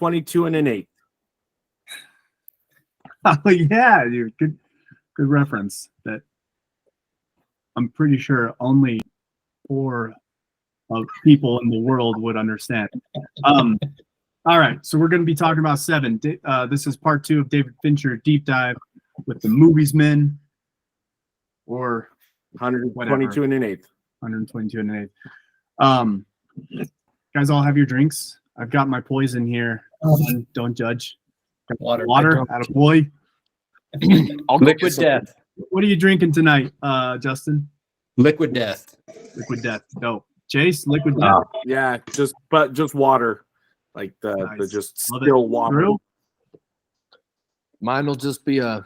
22 and an eighth. Oh yeah, dude. Good reference. That I'm pretty sure only 4 of people in the world would understand. All right, so we're going to be talking about Seven. This is part 2 of David Fincher deep dive with the movies men, or 122 and an eighth. 122 and an eighth. Guys, all have your drinks. I've got my poison here. Don't judge. Water. Out of boy. Liquid death. What are you drinking tonight, Justin? Liquid death. Liquid death. Dope. Chase, liquid death. Yeah, just water, like the Nice. just Love still it. water. Drew? Mine will just be a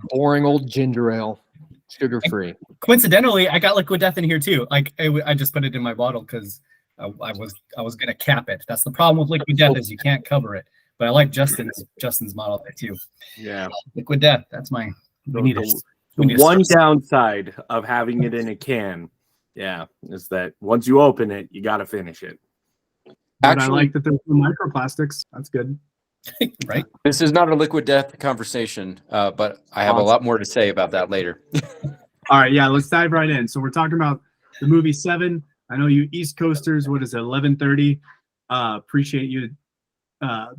boring old ginger ale, sugar free. Coincidentally, I got liquid death in here too. Like I just put it in my bottle because I was gonna cap it. That's the problem with liquid death, is you can't cover it. But I like Justin's model there too. Yeah. Liquid death. That's my. We need it. The one downside of having it in a can, is that once you open it, you got to finish it. But I like that there's no microplastics. That's good. Right. This is not a liquid death conversation, but I have a lot more to say about that later. All right, yeah, let's dive right in. So we're talking about the movie Seven. I know you East Coasters. What is it? 11:30. Appreciate you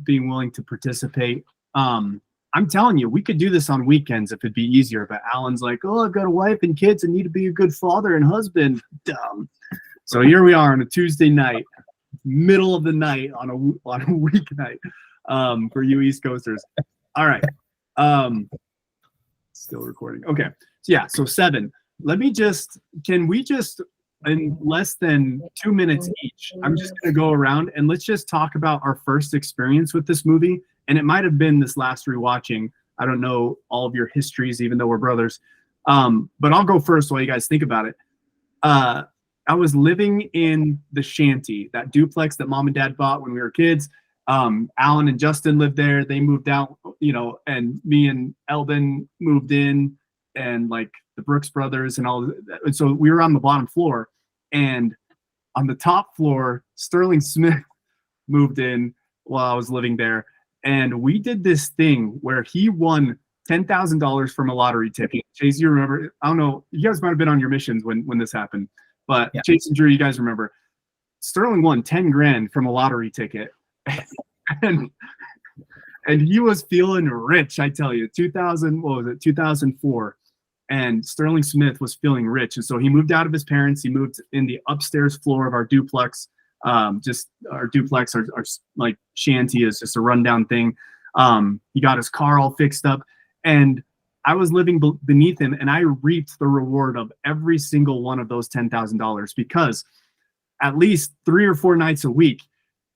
being willing to participate. I'm telling you, we could do this on weekends if it'd be easier. But Alan's like, "Oh, I've got a wife and kids and need to be a good father and husband." Dumb. So here we are on a Tuesday night, middle of the night on a weeknight, for you East Coasters. All right. Still recording. Okay. So yeah. So Seven. Can we just in less than 2 minutes each, I'm just gonna go around and let's just talk about our first experience with this movie. And it might have been this last rewatching. I don't know all of your histories, even though we're brothers. But I'll go first while you guys think about it. I was living in the shanty, that duplex that mom and dad bought when we were kids. Alan and Justin lived there. They moved out, and me and Eldon moved in, and like the Brooks brothers and all. And so we were on the bottom floor, and on the top floor, Sterling Smith moved in while I was living there. And we did this thing where he won $10,000 from a lottery ticket. Chase, you remember? I don't know. You guys might have been on your missions when this happened. But yeah. Chase and Drew, you guys remember. Sterling won 10 grand from a lottery ticket. and he was feeling rich, I tell you. 2004. And Sterling Smith was feeling rich. And so he moved out of his parents. He moved in the upstairs floor of our duplex. Just our duplex, our like shanty is just a rundown thing. He got his car all fixed up, and I was living beneath him, and I reaped the reward of every single one of those $10,000 because at least 3 or 4 nights a week,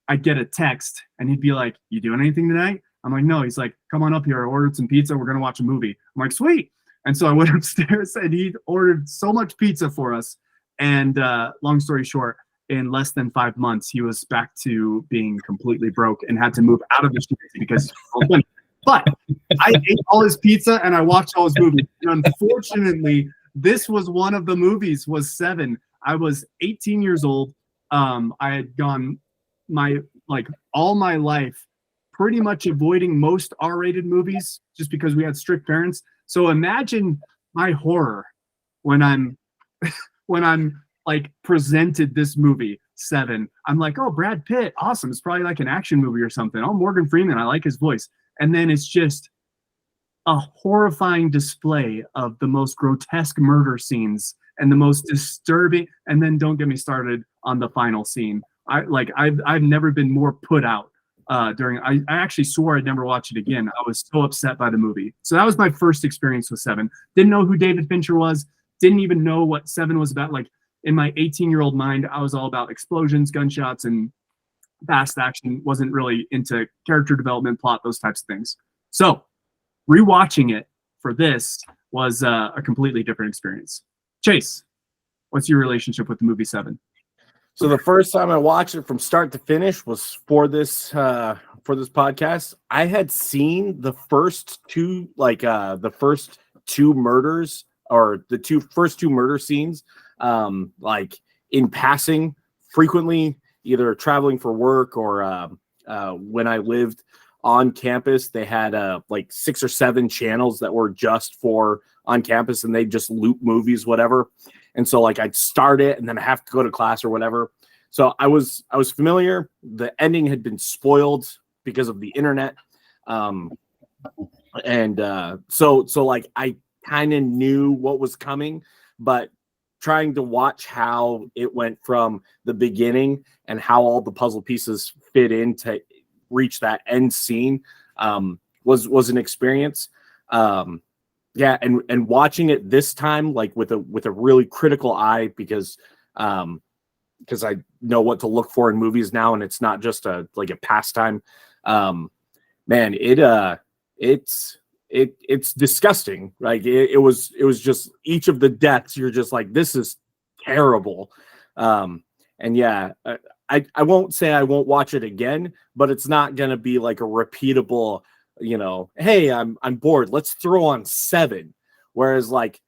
I'd get a text, and he'd be like, "You doing anything tonight?" I'm like, "No." He's like, "Come on up here. I ordered some pizza. We're gonna watch a movie." I'm like, "Sweet." And so I went upstairs, and he ordered so much pizza for us. And long story short, in less than 5 months, he was back to being completely broke and had to move out of the shanty because. But I ate all his pizza and I watched all his movies. And unfortunately, this was one of the movies. Was Seven. I was 18 years old. I had gone all my life pretty much avoiding most R-rated movies just because we had strict parents. So imagine my horror when I'm like presented this movie, Seven. I'm like, "Oh, Brad Pitt, awesome. It's probably like an action movie or something. Oh, Morgan Freeman, I like his voice." And then it's just a horrifying display of the most grotesque murder scenes and the most disturbing. And then don't get me started on the final scene. I've never been more put out during. I actually swore I'd never watch it again. I was so upset by the movie. So that was my first experience with Seven. Didn't know who David Fincher was. Didn't even know what Seven was about. Like in my 18-year-old mind, I was all about explosions, gunshots, and fast action. Wasn't really into character development, plot, those types of things. So rewatching it for this was a completely different experience. Chase, what's your relationship with the movie Seven? So the first time I watched it from start to finish was for this podcast. I had seen the first two murders, or the first two murder scenes, like in passing frequently, either traveling for work or when I lived on campus, they had like 6 or 7 channels that were just for on campus, and they just loop movies, whatever. And so like I'd start it and then I have to go to class or whatever. So I was familiar. The ending had been spoiled because of the internet. So like I kind of knew what was coming, but trying to watch how it went from the beginning and how all the puzzle pieces fit in to reach that end scene was an experience. Yeah, and watching it this time like with a really critical eye, because I know what to look for in movies now, and it's not just a pastime. Man, it's disgusting. Like it was just each of the deaths, you're just like, this is terrible. And yeah, I won't say I won't watch it again, but it's not gonna be like a repeatable, hey, I'm bored, let's throw on Seven. Whereas like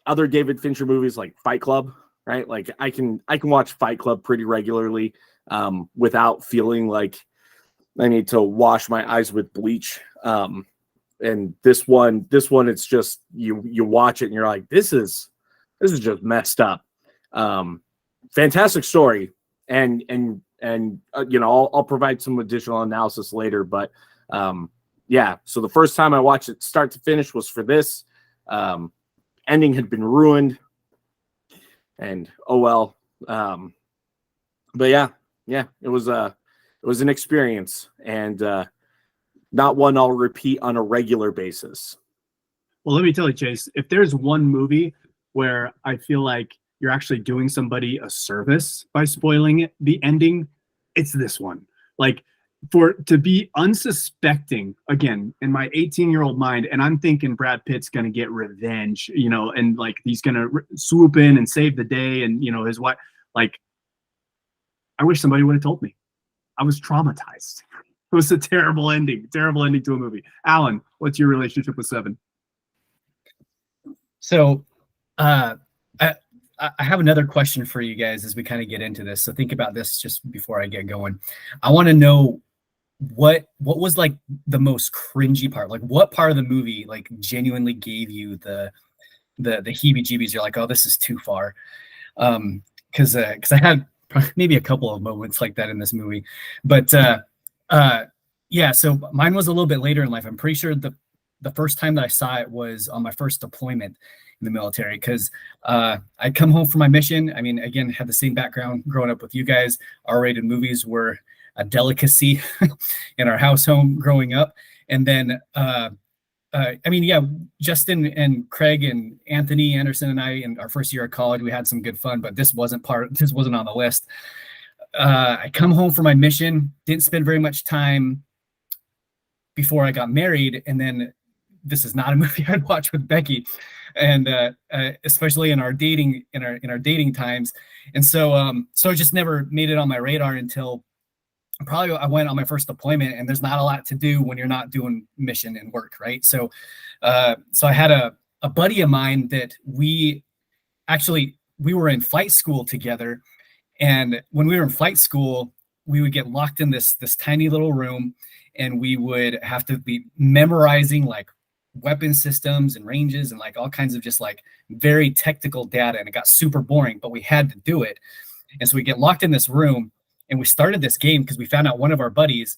other David Fincher movies like Fight Club, right? Like I can watch Fight Club pretty regularly without feeling like I need to wash my eyes with bleach. And this one, it's just you watch it and you're like, this is just messed up. Fantastic story, and I'll provide some additional analysis later. But yeah, so the first time I watched it start to finish was for this. Ending had been ruined, and oh well. But yeah, it was an experience, and not one I'll repeat on a regular basis. Well, let me tell you, Chase, if there's one movie where I feel like you're actually doing somebody a service by spoiling it, the ending, it's this one. Like, to be unsuspecting, again, in my 18-year-old mind, and I'm thinking Brad Pitt's going to get revenge, and like he's going to swoop in and save the day, and, his wife, like, I wish somebody would have told me. I was traumatized. It was a terrible ending to a movie. Alan, what's your relationship with Seven? So I have another question for you guys as we kind of get into this. So think about this just before I get going. I want to know what was like the most cringy part? Like what part of the movie like genuinely gave you the heebie-jeebies? You're like, oh, this is too far. Because I had maybe a couple of moments like that in this movie. But yeah, so mine was a little bit later in life. I'm pretty sure the first time that I saw it was on my first deployment in the military, because I'd come home from my mission. I mean, again, had the same background growing up with you guys. R-rated movies were a delicacy in our house home growing up. And then, I mean, yeah, Justin and Craig and Anthony Anderson and I, in our first year of college, we had some good fun, but this wasn't on the list. I come home from my mission, didn't spend very much time before I got married, and then this is not a movie I'd watch with Becky, and especially in our dating times. And so it just never made it on my radar until probably I went on my first deployment, and there's not a lot to do when you're not doing mission and work, right? So I had a buddy of mine that we were in flight school together. And when we were in flight school, we would get locked in this tiny little room, and we would have to be memorizing like weapon systems and ranges and like all kinds of just like very technical data. And it got super boring, but we had to do it. And so we get locked in this room, and we started this game because we found out one of our buddies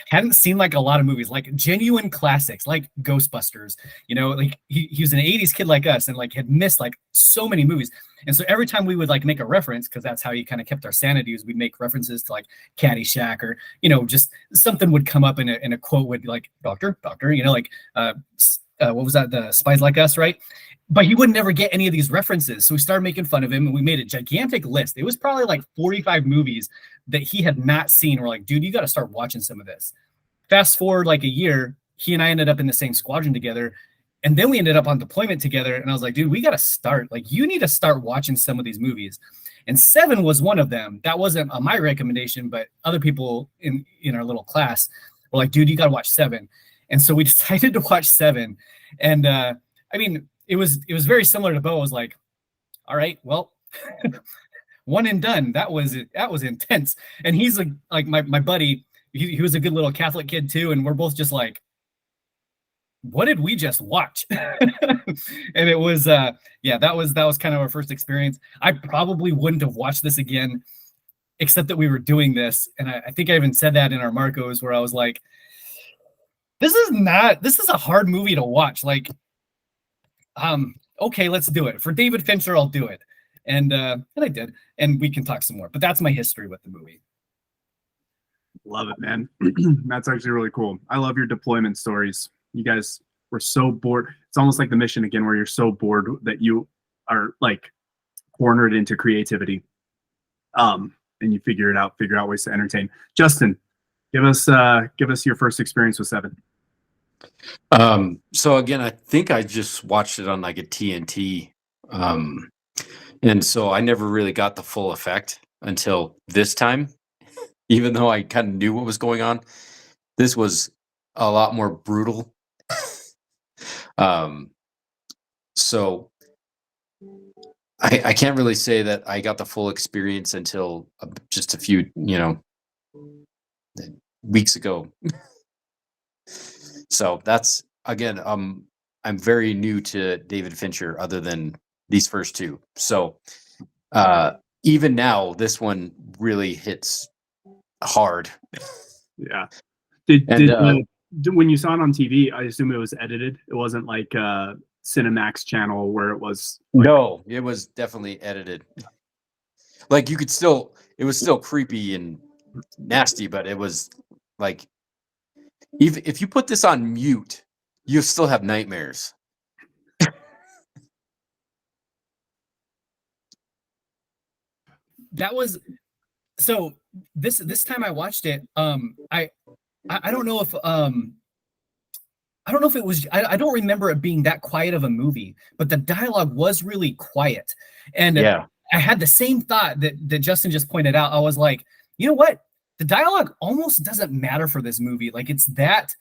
hadn't seen like a lot of movies, like genuine classics, like Ghostbusters, like he was an 80s kid like us, and like had missed like so many movies. And so every time we would like make a reference, because that's how you kind of kept our sanity, is we'd make references to like Caddyshack, or, just something would come up in a quote would be like, doctor, like, what was that? The Spies Like Us, right? But he would never get any of these references. So we started making fun of him, and we made a gigantic list. It was probably like 45 movies that he had not seen. We're like, dude, you got to start watching some of this. Fast forward like a year, he and I ended up in the same squadron together. And then we ended up on deployment together. And I was like, dude, we got to start. Like, you need to start watching some of these movies. And Seven was one of them. That wasn't my recommendation, but other people in our little class were like, dude, you got to watch Seven. And so we decided to watch Seven. And I mean, it was very similar to Bo. I was like, all right, well, one and done. That was intense. And he's like my buddy. He was a good little Catholic kid too, and we're both just like, what did we just watch? And it was that was kind of our first experience. I probably wouldn't have watched this again, except that we were doing this. And I think I even said that in our Marcos, where I was like, this is a hard movie to watch. Like, okay, let's do it. For David Fincher, I'll do it. And I did. And we can talk some more. But that's my history with the movie. Love it, man. That's actually really cool. I love your deployment stories. You guys were so bored. It's almost like the mission again, where you're so bored that you are like cornered into creativity. And you figure out ways to entertain. Justin, give us your first experience with Seven. So again, I think I just watched it on like a TNT. And so I never really got the full effect until this time, even though I kind of knew what was going on. This was a lot more brutal. So I can't really say that I got the full experience until just a few, weeks ago. So that's, again, I'm very new to David Fincher other than these first two. So even now, this one really hits hard. Yeah. When you saw it on TV, I assume it was edited. It wasn't like a Cinemax channel where it was. No, it was definitely edited. Like it was still creepy and nasty, but it was like, even if you put this on mute, you still have nightmares. That was so this time I watched it. I don't know if it was, I don't remember it being that quiet of a movie, but the dialogue was really quiet. And yeah, I had the same thought that Justin just pointed out. I was like, you know what? The dialogue almost doesn't matter for this movie. Like, it's that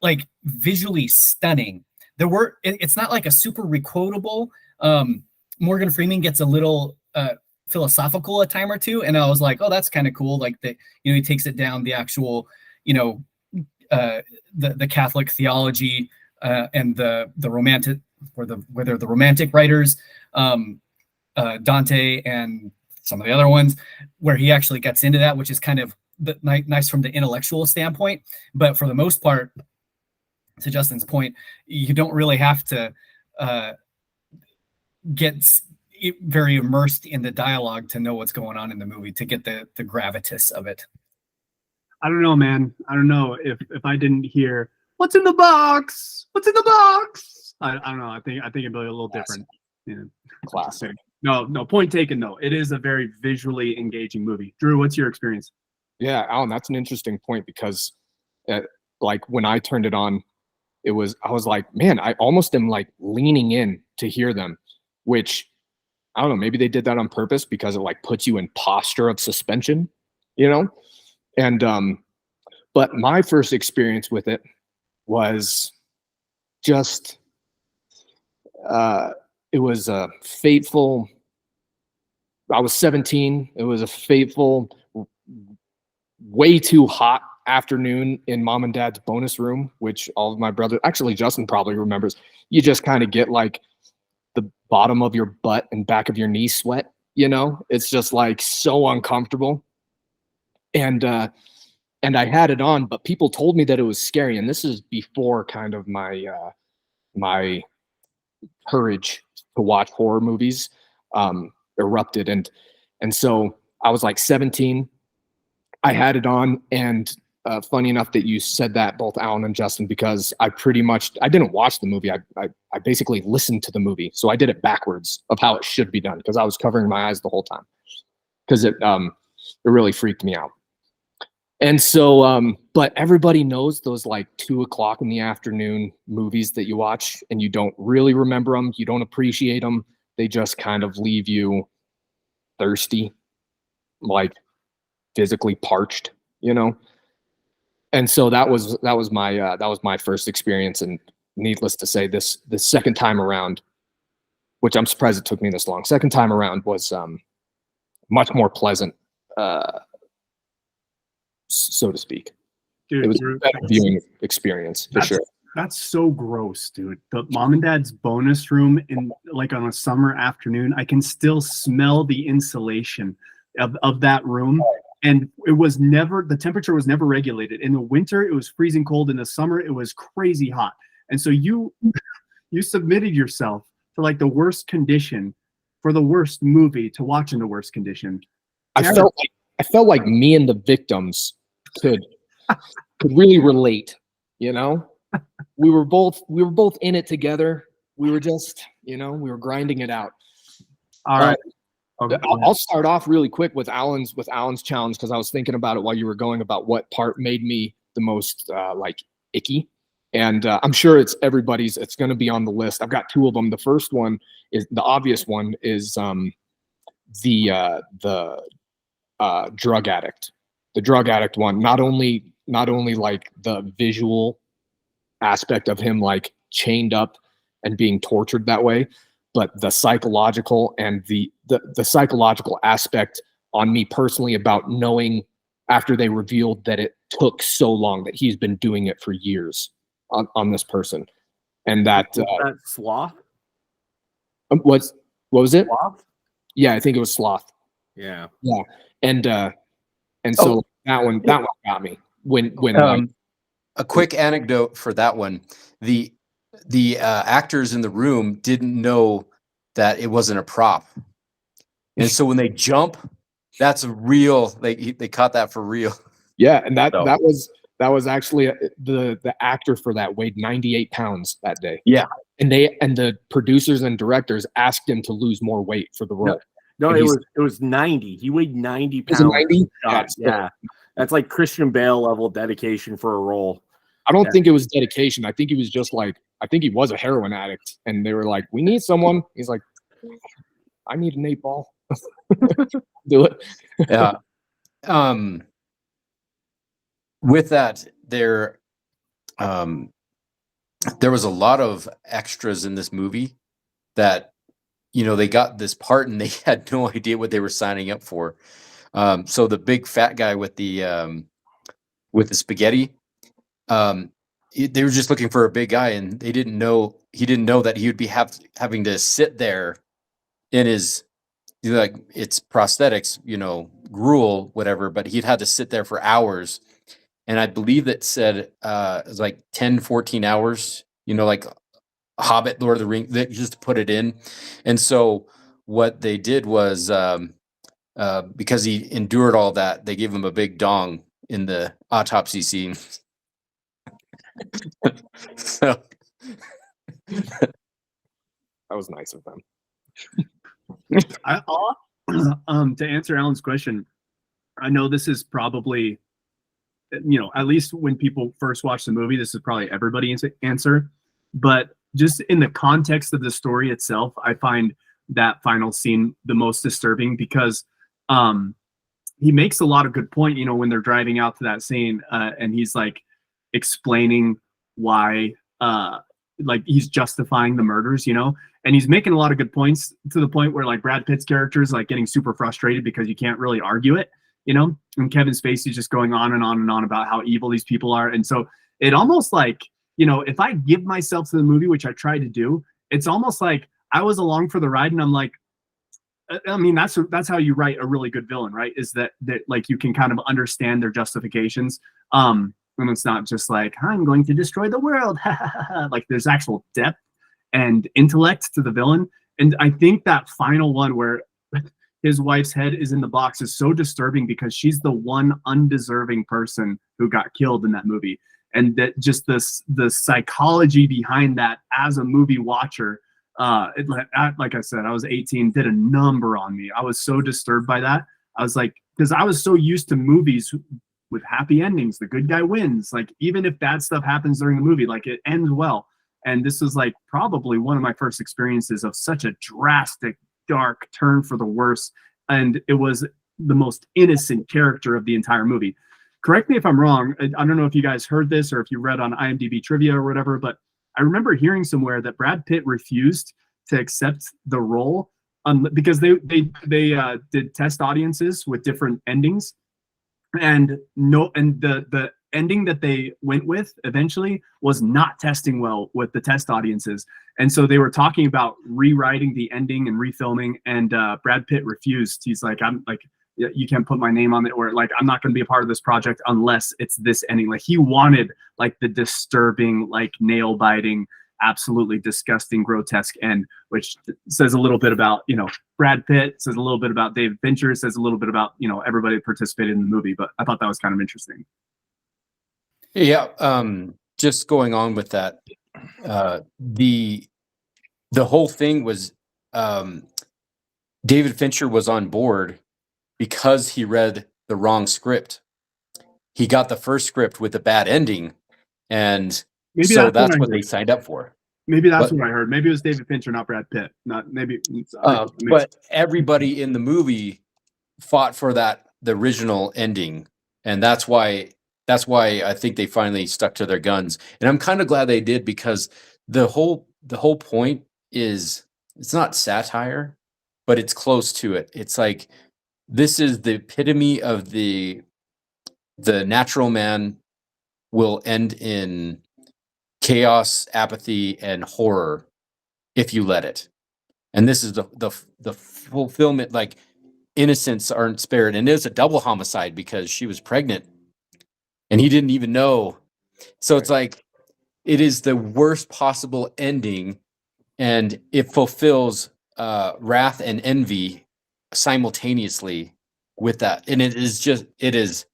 like visually stunning. It's not like a super requotable. Morgan Freeman gets a little philosophical a time or two. And I was like, oh, that's kind of cool. Like he takes it down the actual, the Catholic theology and the romantic, whether the romantic writers, Dante and some of the other ones, where he actually gets into that, which is kind of nice from the intellectual standpoint. But for the most part, to Justin's point, you don't really have to get very immersed in the dialogue to know what's going on in the movie, to get the gravitas of it. I don't know, man. I don't know if I didn't hear "What's in the box? What's in the box?" I don't know. I think it'd be a little different. Yeah. Classic. No, point taken though. It is a very visually engaging movie. Drew, what's your experience? Yeah, Alan, that's an interesting point because, like when I turned it on, I was like, man, I almost am like leaning in to hear them, which I don't know. Maybe they did that on purpose because it like puts you in posture of suspension, And but my first experience with it was just it was a fateful. I was 17. It was a fateful, way too hot afternoon in mom and dad's bonus room, which all of my brothers, actually Justin probably remembers. You just kind of get like the bottom of your butt and back of your knee sweat. It's just like so uncomfortable. And I had it on, but people told me that it was scary. And this is before kind of my my courage to watch horror movies erupted. And so I was like 17. I had it on, and funny enough that you said that, both Alan and Justin, because I didn't watch the movie. I basically listened to the movie. So I did it backwards of how it should be done because I was covering my eyes the whole time because it really freaked me out. And so, but everybody knows those like 2:00 in the afternoon movies that you watch and you don't really remember them. You don't appreciate them. They just kind of leave you thirsty, like physically parched, And so that was my first experience. And needless to say, the second time around, which I'm surprised it took me this long, second time around was much more pleasant, so to speak. Dude, It was a better viewing experience for sure. That's so gross, dude. The mom and dad's bonus room in like on a summer afternoon, I can still smell the insulation of that room. And it was never, the temperature was never regulated. In the winter, it was freezing cold. In the summer, it was crazy hot. And so you submitted yourself to like the worst condition for the worst movie to watch in the worst condition. I felt like me and the victims could really relate, you know? We were both in it together. We were just, we were grinding it out. All right. Okay. I'll start off really quick with Alan's challenge, because I was thinking about it while you were going about what part made me the most like icky. And I'm sure it's everybody's. It's going to be on the list. I've got two of them. The first one is the obvious one is the drug addict. The drug addict one. Not only like the visual aspect of him like chained up and being tortured that way, but the psychological and the psychological aspect on me personally about knowing after they revealed that it took so long, that he's been doing it for years on this person. And that Sloth? what was it? Sloth? Yeah, I think it was Sloth. Yeah. Yeah. And so that one got me when like, a quick anecdote for that one. The actors in the room didn't know that it wasn't a prop. And so when they jump, that's a real, they caught that for real. Yeah. And that was actually the actor for that weighed 98 pounds that day. Yeah. And the producers and directors asked him to lose more weight for the role. No, it was 90. He weighed 90 pounds. 90? Yeah. That's like Christian Bale level dedication for a role. I don't think it was dedication. I think he was just like, I think he was a heroin addict, and they were like, we need someone. He's like, I need an 8-ball. Do it. Yeah. With that, there was a lot of extras in this movie that, they got this part and they had no idea what they were signing up for. So the big fat guy with the spaghetti, they were just looking for a big guy, and he didn't know that he would be having to sit there in his, like, it's prosthetics, gruel, whatever, but he'd had to sit there for hours. And I believe that said it was like 10, 14 hours, like Hobbit, Lord of the Rings, just to put it in. And so what they did was, because he endured all that, they gave him a big dong in the autopsy scene. So That was nice of them. To answer Alan's question, I know this is probably, at least when people first watch the movie, this is probably everybody's answer. But just in the context of the story itself, I find that final scene the most disturbing, because he makes a lot of good point, when they're driving out to that scene, and he's like explaining why, like he's justifying the murders, and he's making a lot of good points, to the point where like Brad Pitt's character is like getting super frustrated because you can't really argue it, and Kevin Spacey's just going on and on and on about how evil these people are. And so it almost like, if I give myself to the movie, which I tried to do, it's almost like I was along for the ride, and I'm like, I mean, that's how you write a really good villain, right? Is that like you can kind of understand their justifications. And it's not just like, I'm going to destroy the world. Like there's actual depth and intellect to the villain. And I think that final one where his wife's head is in the box is so disturbing, because she's the one undeserving person who got killed in that movie. And that just the psychology behind that as a movie watcher, like I said, I was 18, did a number on me. I was so disturbed by that. I was like, because I was so used to movies with happy endings, the good guy wins. Like, even if bad stuff happens during the movie, like it ends well. And this was like probably one of my first experiences of such a drastic, dark turn for the worse. And it was the most innocent character of the entire movie. Correct me if I'm wrong. I don't know if you guys heard this or if you read on IMDb trivia or whatever, but I remember hearing somewhere that Brad Pitt refused to accept the role because they did test audiences with different endings, and the ending that they went with eventually was not testing well with the test audiences, and so they were talking about rewriting the ending and refilming, and Brad Pitt refused. He's like, I'm like, you can't put my name on it, or like, I'm not going to be a part of this project unless it's this ending. Like, he wanted like the disturbing, like nail biting, absolutely disgusting, grotesque end, which says a little bit about, Brad Pitt, says a little bit about David Fincher, says a little bit about, everybody that participated in the movie. But I thought that was kind of interesting. Yeah. Just going on with that, the whole thing was, David Fincher was on board because he read the wrong script. He got the first script with a bad ending, and Maybe so that's what I they heard. signed up for. Maybe that's But- what I heard. Maybe it was David Fincher, not Brad Pitt. Not maybe. But everybody in the movie fought for the original ending, and that's why I think they finally stuck to their guns. And I'm kind of glad they did, because the whole point is, it's not satire, but it's close to it. It's like, this is the epitome of the natural man will end in chaos, apathy, and horror if you let it. And this is the fulfillment. Like, innocents aren't spared, and it's a double homicide because she was pregnant and he didn't even know. So it's like, it is the worst possible ending, and it fulfills wrath and envy simultaneously with that. And it is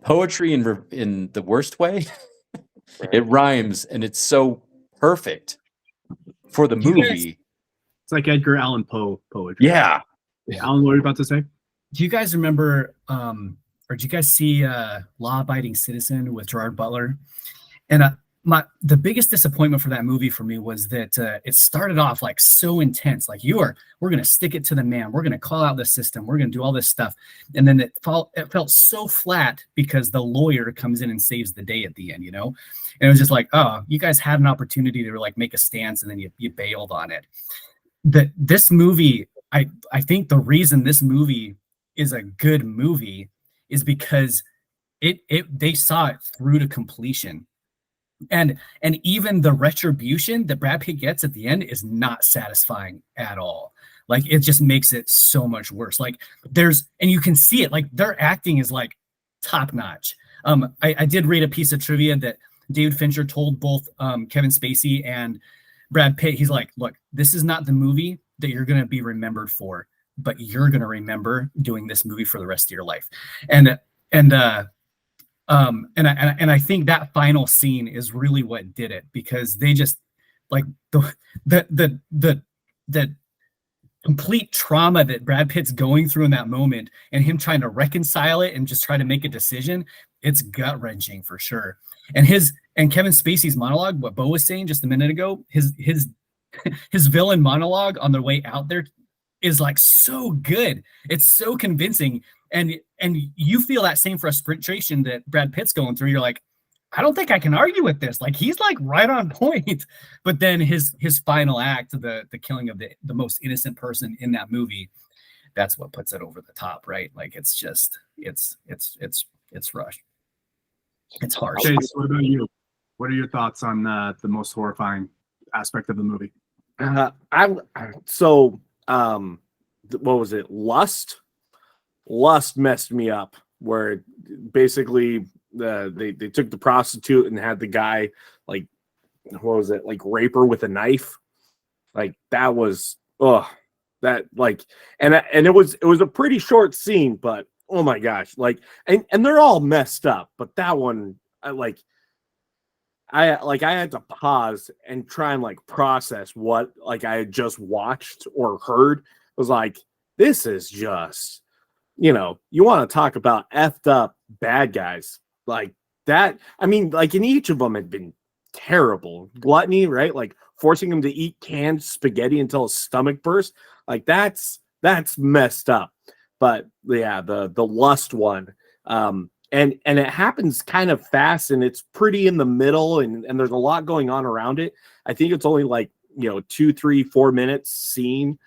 poetry in the worst way. It rhymes, and it's so perfect for the movie. It's like Edgar Allan Poe poetry. Yeah. Alan, what are you about to say? Do you guys remember, or do you guys see Law Abiding Citizen with Gerard Butler? And the biggest disappointment for that movie for me was that it started off like so intense, like we're going to stick it to the man, we're going to call out the system, we're going to do all this stuff, and then it felt so flat because the lawyer comes in and saves the day at the end, and it was just like, oh, you guys had an opportunity to like make a stance, and then you bailed on it. This movie, I think the reason this movie is a good movie is because they saw it through to completion. And even the retribution that Brad Pitt gets at the end is not satisfying at all. Like, it just makes it so much worse. Like, and you can see it, like their acting is like top notch. I did read a piece of trivia that David Fincher told both Kevin Spacey and Brad Pitt. He's like, look, this is not the movie that you're going to be remembered for, but you're going to remember doing this movie for the rest of your life. And I think that final scene is really what did it, because they just like the complete trauma that Brad Pitt's going through in that moment, and him trying to reconcile it and just try to make a decision. It's gut wrenching for sure. And Kevin Spacey's monologue, what Bo was saying just a minute ago, his villain monologue on their way out there is like so good. It's so convincing. And you feel that same frustration that Brad Pitt's going through. You're like, I don't think I can argue with this. Like, he's like right on point. But then his final act, the killing of the most innocent person in that movie, that's what puts it over the top, right? Like, it's just it's rushed. It's harsh. Chase, what about you? What are your thoughts on the most horrifying aspect of the movie? What was it? Lust messed me up, where basically they took the prostitute and had the guy, like, what was it, like, rape her with a knife. Like, that was that, like, and it was a pretty short scene, but oh my gosh, like, and they're all messed up, but that one, I had to pause and try and like process what like I had just watched or heard. It was like, this is just, you want to talk about effed up bad guys like that. I mean, like, in each of them had been terrible. Gluttony, right? Like forcing him to eat canned spaghetti until his stomach burst. Like, that's messed up. But yeah, the lust one, and it happens kind of fast, and it's pretty in the middle, and there's a lot going on around it. I think it's only like 2, 3, 4 minutes scene.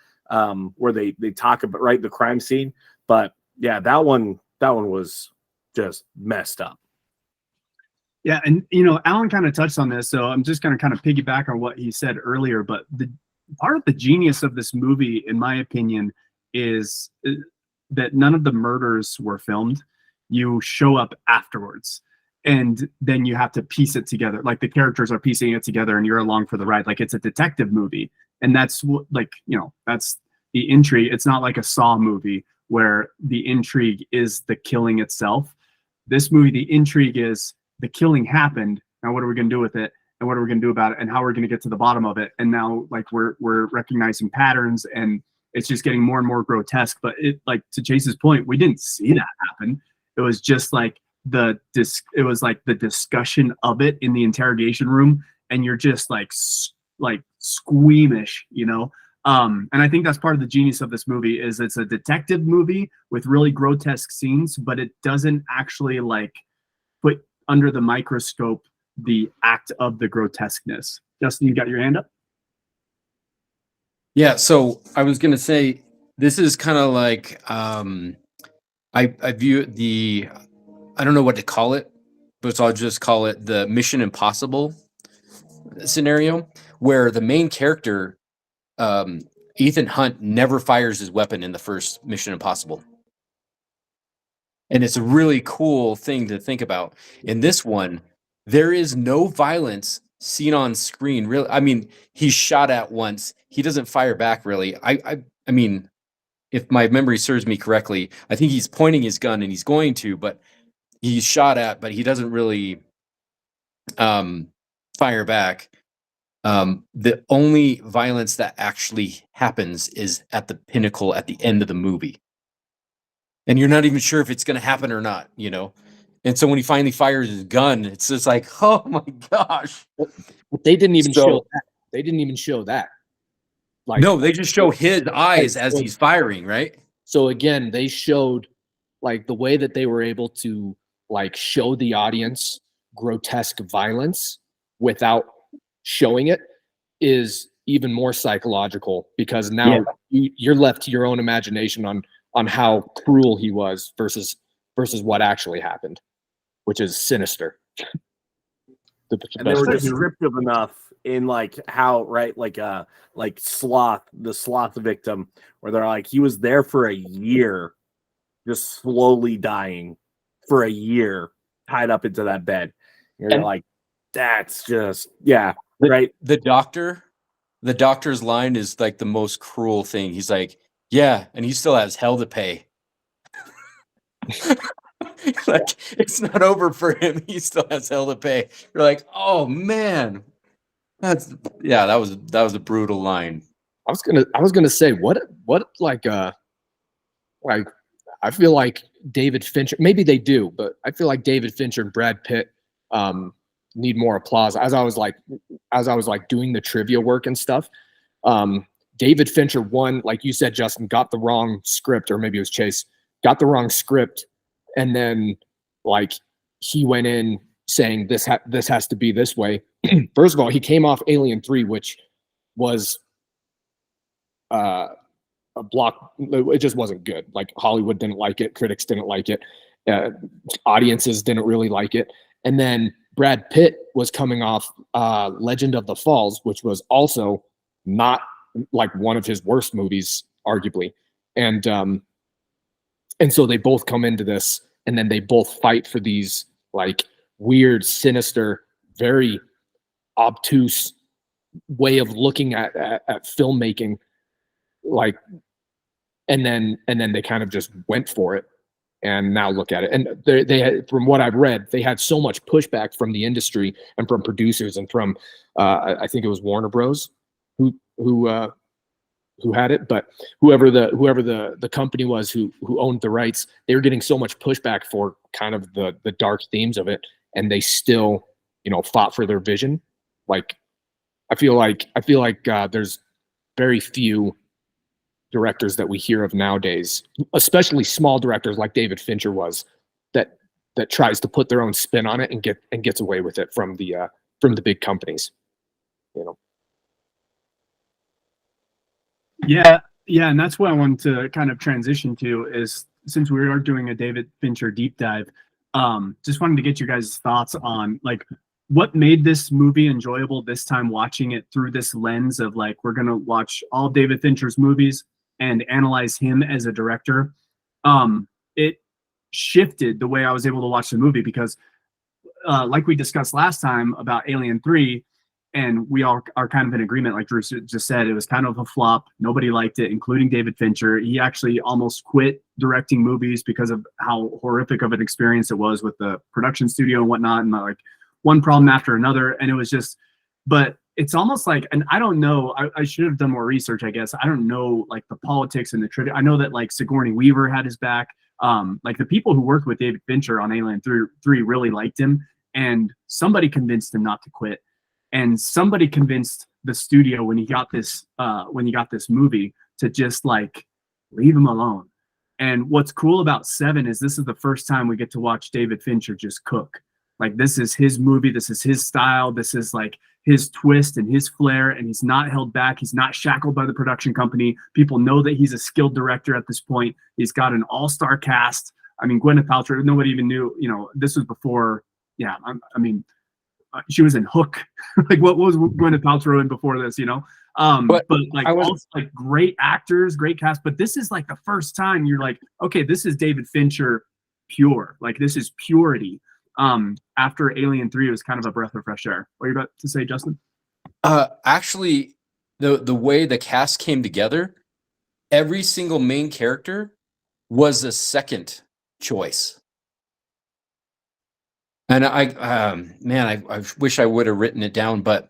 where they talk about the crime scene. But yeah, that one was just messed up. Yeah, and Alan kind of touched on this, so I'm just going to kind of piggyback on what he said earlier. But the part of the genius of this movie, in my opinion, is that none of the murders were filmed. You show up afterwards, and then you have to piece it together. Like the characters are piecing it together, and you're along for the ride. Like it's a detective movie, and that's what, that's the intrigue. It's not like a Saw movie where the intrigue is the killing itself. This movie, the intrigue is the killing happened. Now, what are we going to do with it? And what are we going to do about it? And how are we going to get to the bottom of it? And now, like, we're recognizing patterns, and it's just getting more and more grotesque. But it, like, to Chase's point, we didn't see that happen. It was just like the discussion of it in the interrogation room, and you're just like squeamish, And I think that's part of the genius of this movie is it's a detective movie with really grotesque scenes, but it doesn't actually like put under the microscope the act of the grotesqueness. Justin, you got your hand up? Yeah, so I was gonna say this is kind of like I view it I don't know what to call it, but so I'll just call it the Mission Impossible scenario, where the main character, Ethan Hunt, never fires his weapon in the first Mission Impossible. And it's a really cool thing to think about. In this one, there is no violence seen on screen. Really, I mean, he's shot at once. He doesn't fire back really. I mean, if my memory serves me correctly, I think he's pointing his gun and he's going to, but he's shot at, but he doesn't really fire back. The only violence that actually happens is at the pinnacle at the end of the movie. And you're not even sure if it's going to happen or not, And so when he finally fires his gun, it's just like, oh my gosh. But they didn't even show that. They didn't even show that. Like, no, they just show his eyes as he's firing, right? So again, they showed like the way that they were able to like show the audience grotesque violence without showing it is even more psychological, because now you're left to your own imagination on how cruel he was versus what actually happened, which is sinister. And they were descriptive enough in like how, right, like Sloth, the Sloth victim, where they're like, he was there for a year, just slowly dying for a year, tied up into that bed. And you're like, that's just, right. The doctor's line is like the most cruel thing. He's like, yeah, and he still has hell to pay. Like, it's not over for him. He still has hell to pay. You're like, oh man, that was a brutal line. I was gonna say what I feel like David Fincher, maybe they do, but I feel like David Fincher and Brad Pitt need more applause. As I was like doing the trivia work and stuff, David Fincher, one, like you said, Justin, got the wrong script, or maybe it was Chase, got the wrong script, and then like he went in saying this has to be this way. First of all, he came off Alien 3, which was a block. It just wasn't good. Like Hollywood didn't like it, critics didn't like it, audiences didn't really like it. And then Brad Pitt was coming off Legend of the Falls, which was also not like one of his worst movies, arguably. And so they both come into this, and then they both fight for these like weird, sinister, very obtuse way of looking at filmmaking, like, and then they kind of just went for it, and now look at it. And they had, from what I've read, they had so much pushback from the industry and from producers and from I think it was Warner Bros. who had it, but whoever the company was who owned the rights, they were getting so much pushback for kind of the dark themes of it, and they still, fought for their vision. Like, I feel like there's very few directors that we hear of nowadays, especially small directors like David Fincher was, that tries to put their own spin on it and gets away with it from the big companies. Yeah, Yeah, and that's what I wanted to kind of transition to is since we are doing a David Fincher deep dive, just wanted to get you guys' thoughts on like what made this movie enjoyable this time watching it through this lens of like we're gonna watch all David Fincher's movies and analyze him as a director. It shifted the way I was able to watch the movie because like we discussed last time about Alien 3, and we all are kind of in agreement, like Drew just said, it was kind of a flop. Nobody liked it, including David Fincher. He actually almost quit directing movies because of how horrific of an experience it was with the production studio and whatnot, and like one problem after another. And it was just, but it's almost like, and I don't know, I should have done more research, I guess. I don't know like the politics and the trivia. I know that like Sigourney Weaver had his back. Like the people who worked with David Fincher on Alien 3 really liked him, and somebody convinced him not to quit, and somebody convinced the studio when he got this movie to just like leave him alone. And what's cool about Seven is this is the first time we get to watch David Fincher just cook. Like this is his movie, this is his style, this is like his twist and his flair, and he's not held back. He's not shackled by the production company. People know that he's a skilled director at this point. He's got an all-star cast. I mean, Gwyneth Paltrow, nobody even knew, you know, this was before, yeah, I mean, she was in Hook. Like what was Gwyneth Paltrow in before this, you know? But like all like great actors, great cast, but this is like the first time you're like, okay, this is David Fincher pure. Like this is purity. After Alien 3, it was kind of a breath of fresh air. What are you about to say, Justin? Actually, the way the cast came together, every single main character was a second choice. And I wish I would have written it down, but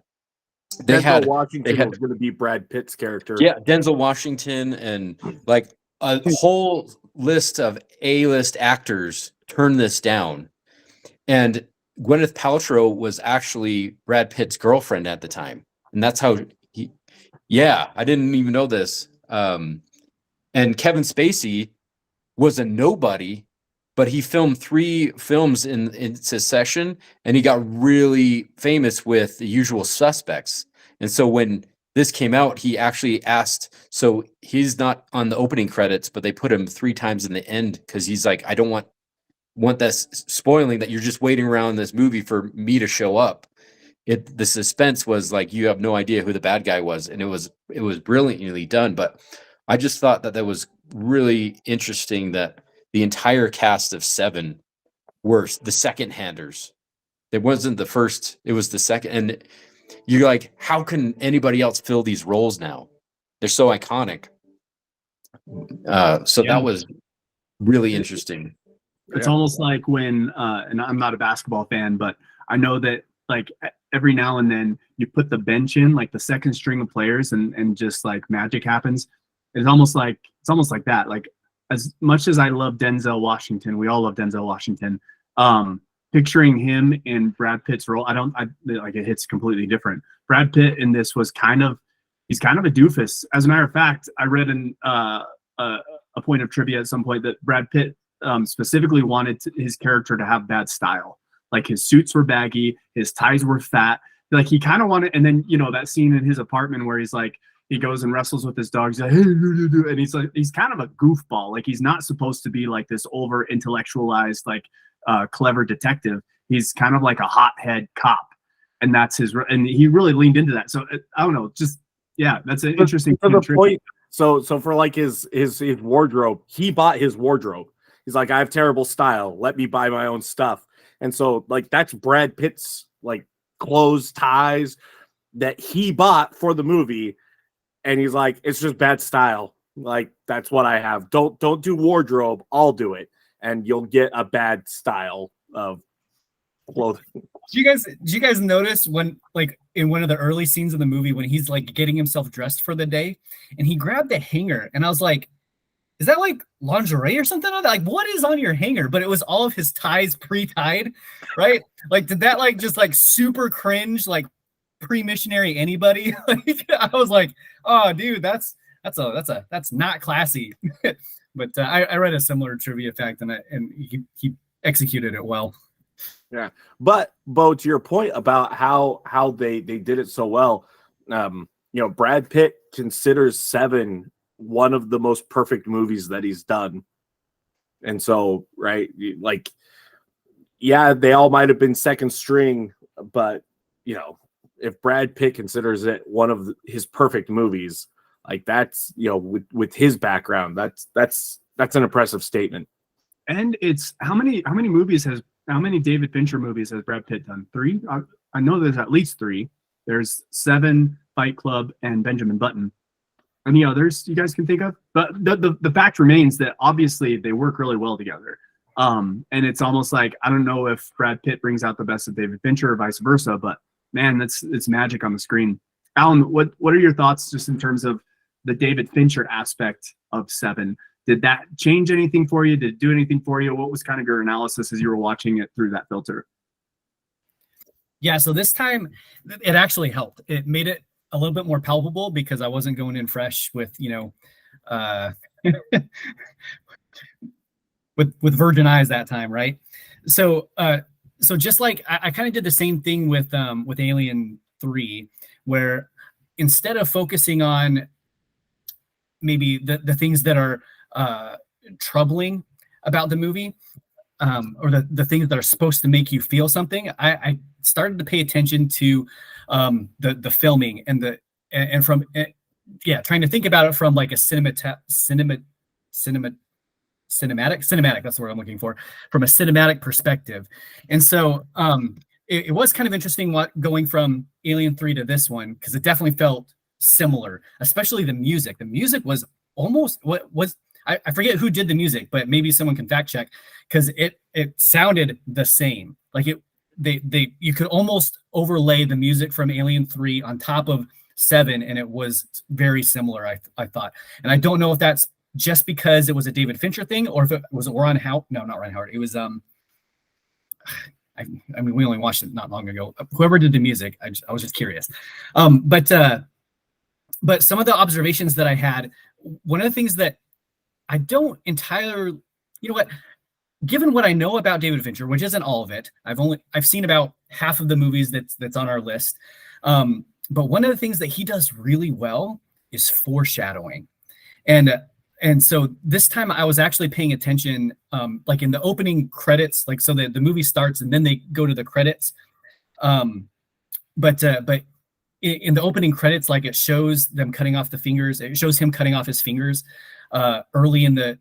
Denzel Washington was going to be Brad Pitt's character. Yeah, Denzel Washington and like a whole list of A-list actors turned this down. And Gwyneth Paltrow was actually Brad Pitt's girlfriend at the time. And that's how I didn't even know this. And Kevin Spacey was a nobody, but he filmed 3 films in succession, and he got really famous with The Usual Suspects. And so when this came out, he actually asked, so he's not on the opening credits, but they put him 3 times in the end because he's like, I don't want that spoiling that you're just waiting around this movie for me to show up. The suspense was like, you have no idea who the bad guy was. And it was brilliantly done. But I just thought that was really interesting that the entire cast of Seven were the second handers. It wasn't the first, it was the second. And you're like, how can anybody else fill these roles now? They're so iconic. That was really interesting. It's almost like when, and I'm not a basketball fan, but I know that like every now and then you put the bench in, like the second string of players, and just like magic happens. It's almost like that. Like as much as I love Denzel Washington, we all love Denzel Washington. Picturing him in Brad Pitt's role, like it hits completely different. Brad Pitt in this was he's kind of a doofus. As a matter of fact, I read a point of trivia at some point that Brad Pitt specifically wanted his character to have bad style. Like his suits were baggy, his ties were fat. Like he kind of wanted, and then you know that scene in his apartment where he's like, he goes and wrestles with his dog. He's like, and he's kind of a goofball. Like he's not supposed to be like this over intellectualized, like clever detective. He's kind of like a hothead cop, and that's his. And he really leaned into that. So I don't know, just that's an interesting. For the point, so for like his wardrobe, he bought his wardrobe. He's like, I have terrible style. Let me buy my own stuff. And so like that's Brad Pitt's like clothes, ties that he bought for the movie. And he's like, it's just bad style. Like that's what I have. Don't do wardrobe. I'll do it. And you'll get a bad style of clothing. Do you guys notice when like in one of the early scenes of the movie when he's like getting himself dressed for the day and he grabbed a hanger and I was like, is that like lingerie or something? Like, what is on your hanger? But it was all of his ties pre-tied, right? Like, did that like just like super cringe, like pre-missionary anybody? Like, I was like, oh, dude, that's not classy. But I read a similar trivia fact, and he executed it well. Yeah, but Bo, to your point about how they did it so well, you know, Brad Pitt considers Seven one of the most perfect movies that he's done. And so, right, like, yeah, they all might have been second string, but you know, if Brad Pitt considers it one of his perfect movies, like that's, you know, with his background, that's an impressive statement. And it's how many David Fincher movies has Brad Pitt done? 3? I know there's at least 3. There's Se7en, Fight Club, and Benjamin Button. Any others you guys can think of? But the fact remains that obviously they work really well together. And it's almost like, I don't know if Brad Pitt brings out the best of David Fincher or vice versa, but man, it's magic on the screen. Alan, what are your thoughts just in terms of the David Fincher aspect of Seven? Did that change anything for you? Did it do anything for you? What was kind of your analysis as you were watching it through that filter? Yeah, so this time it actually helped. It made it a little bit more palpable because I wasn't going in fresh with, you know, with virgin eyes that time, right? So so just like I kind of did the same thing with Alien 3, where instead of focusing on maybe the things that are troubling about the movie, or the things that are supposed to make you feel something, I started to pay attention to the filming and trying to think about it from like a cinematic, that's the word I'm looking for, from a cinematic perspective. And so it was kind of interesting going from Alien 3 to this one, because it definitely felt similar, especially the music. The music was almost I forget who did the music, but maybe someone can fact check, because it sounded the same. Like you could almost overlay the music from Alien 3 on top of 7, and it was very similar, I thought. And I don't know if that's just because it was a David Fincher thing, or if it was Ron Howard. No, not Ron Howard. It was I mean, we only watched it not long ago. Whoever did the music, I was just curious. But some of the observations that I had, one of the things that I don't entirely, you know what, given what I know about David Fincher, which isn't all of it, I've seen about half of the movies that's on our list. But one of the things that he does really well is foreshadowing. And so this time I was actually paying attention, like in the opening credits, like, so the movie starts and then they go to the credits. But in the opening credits, like, it shows them cutting off the fingers. It shows him cutting off his fingers early in the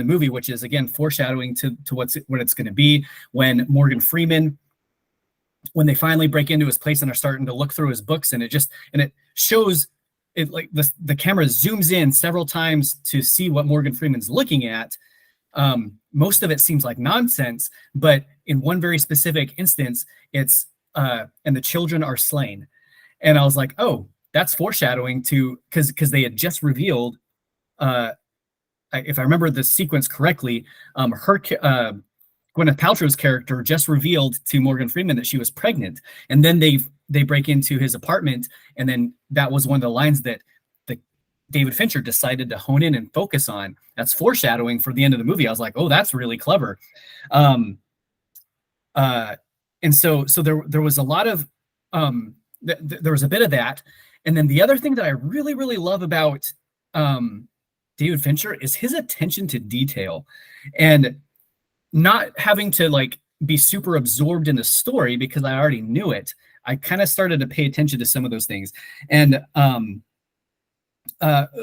movie, which is again foreshadowing to what it's going to be when Morgan Freeman, when they finally break into his place and are starting to look through his books, and it shows it, like the camera zooms in several times to see what Morgan Freeman's looking at. Most of it seems like nonsense, but in one very specific instance, it's and the children are slain. And I was like, oh, that's foreshadowing to, because they had just revealed, if I remember the sequence correctly, Gwyneth Paltrow's character just revealed to Morgan Freeman that she was pregnant, and then they break into his apartment, and then that was one of the lines that David Fincher decided to hone in and focus on. That's foreshadowing for the end of the movie. I was like, oh, that's really clever. And so there was a lot of there was a bit of that. And then the other thing that I really, really love about David Fincher is his attention to detail, and not having to like be super absorbed in the story because I already knew it. I kind of started to pay attention to some of those things. And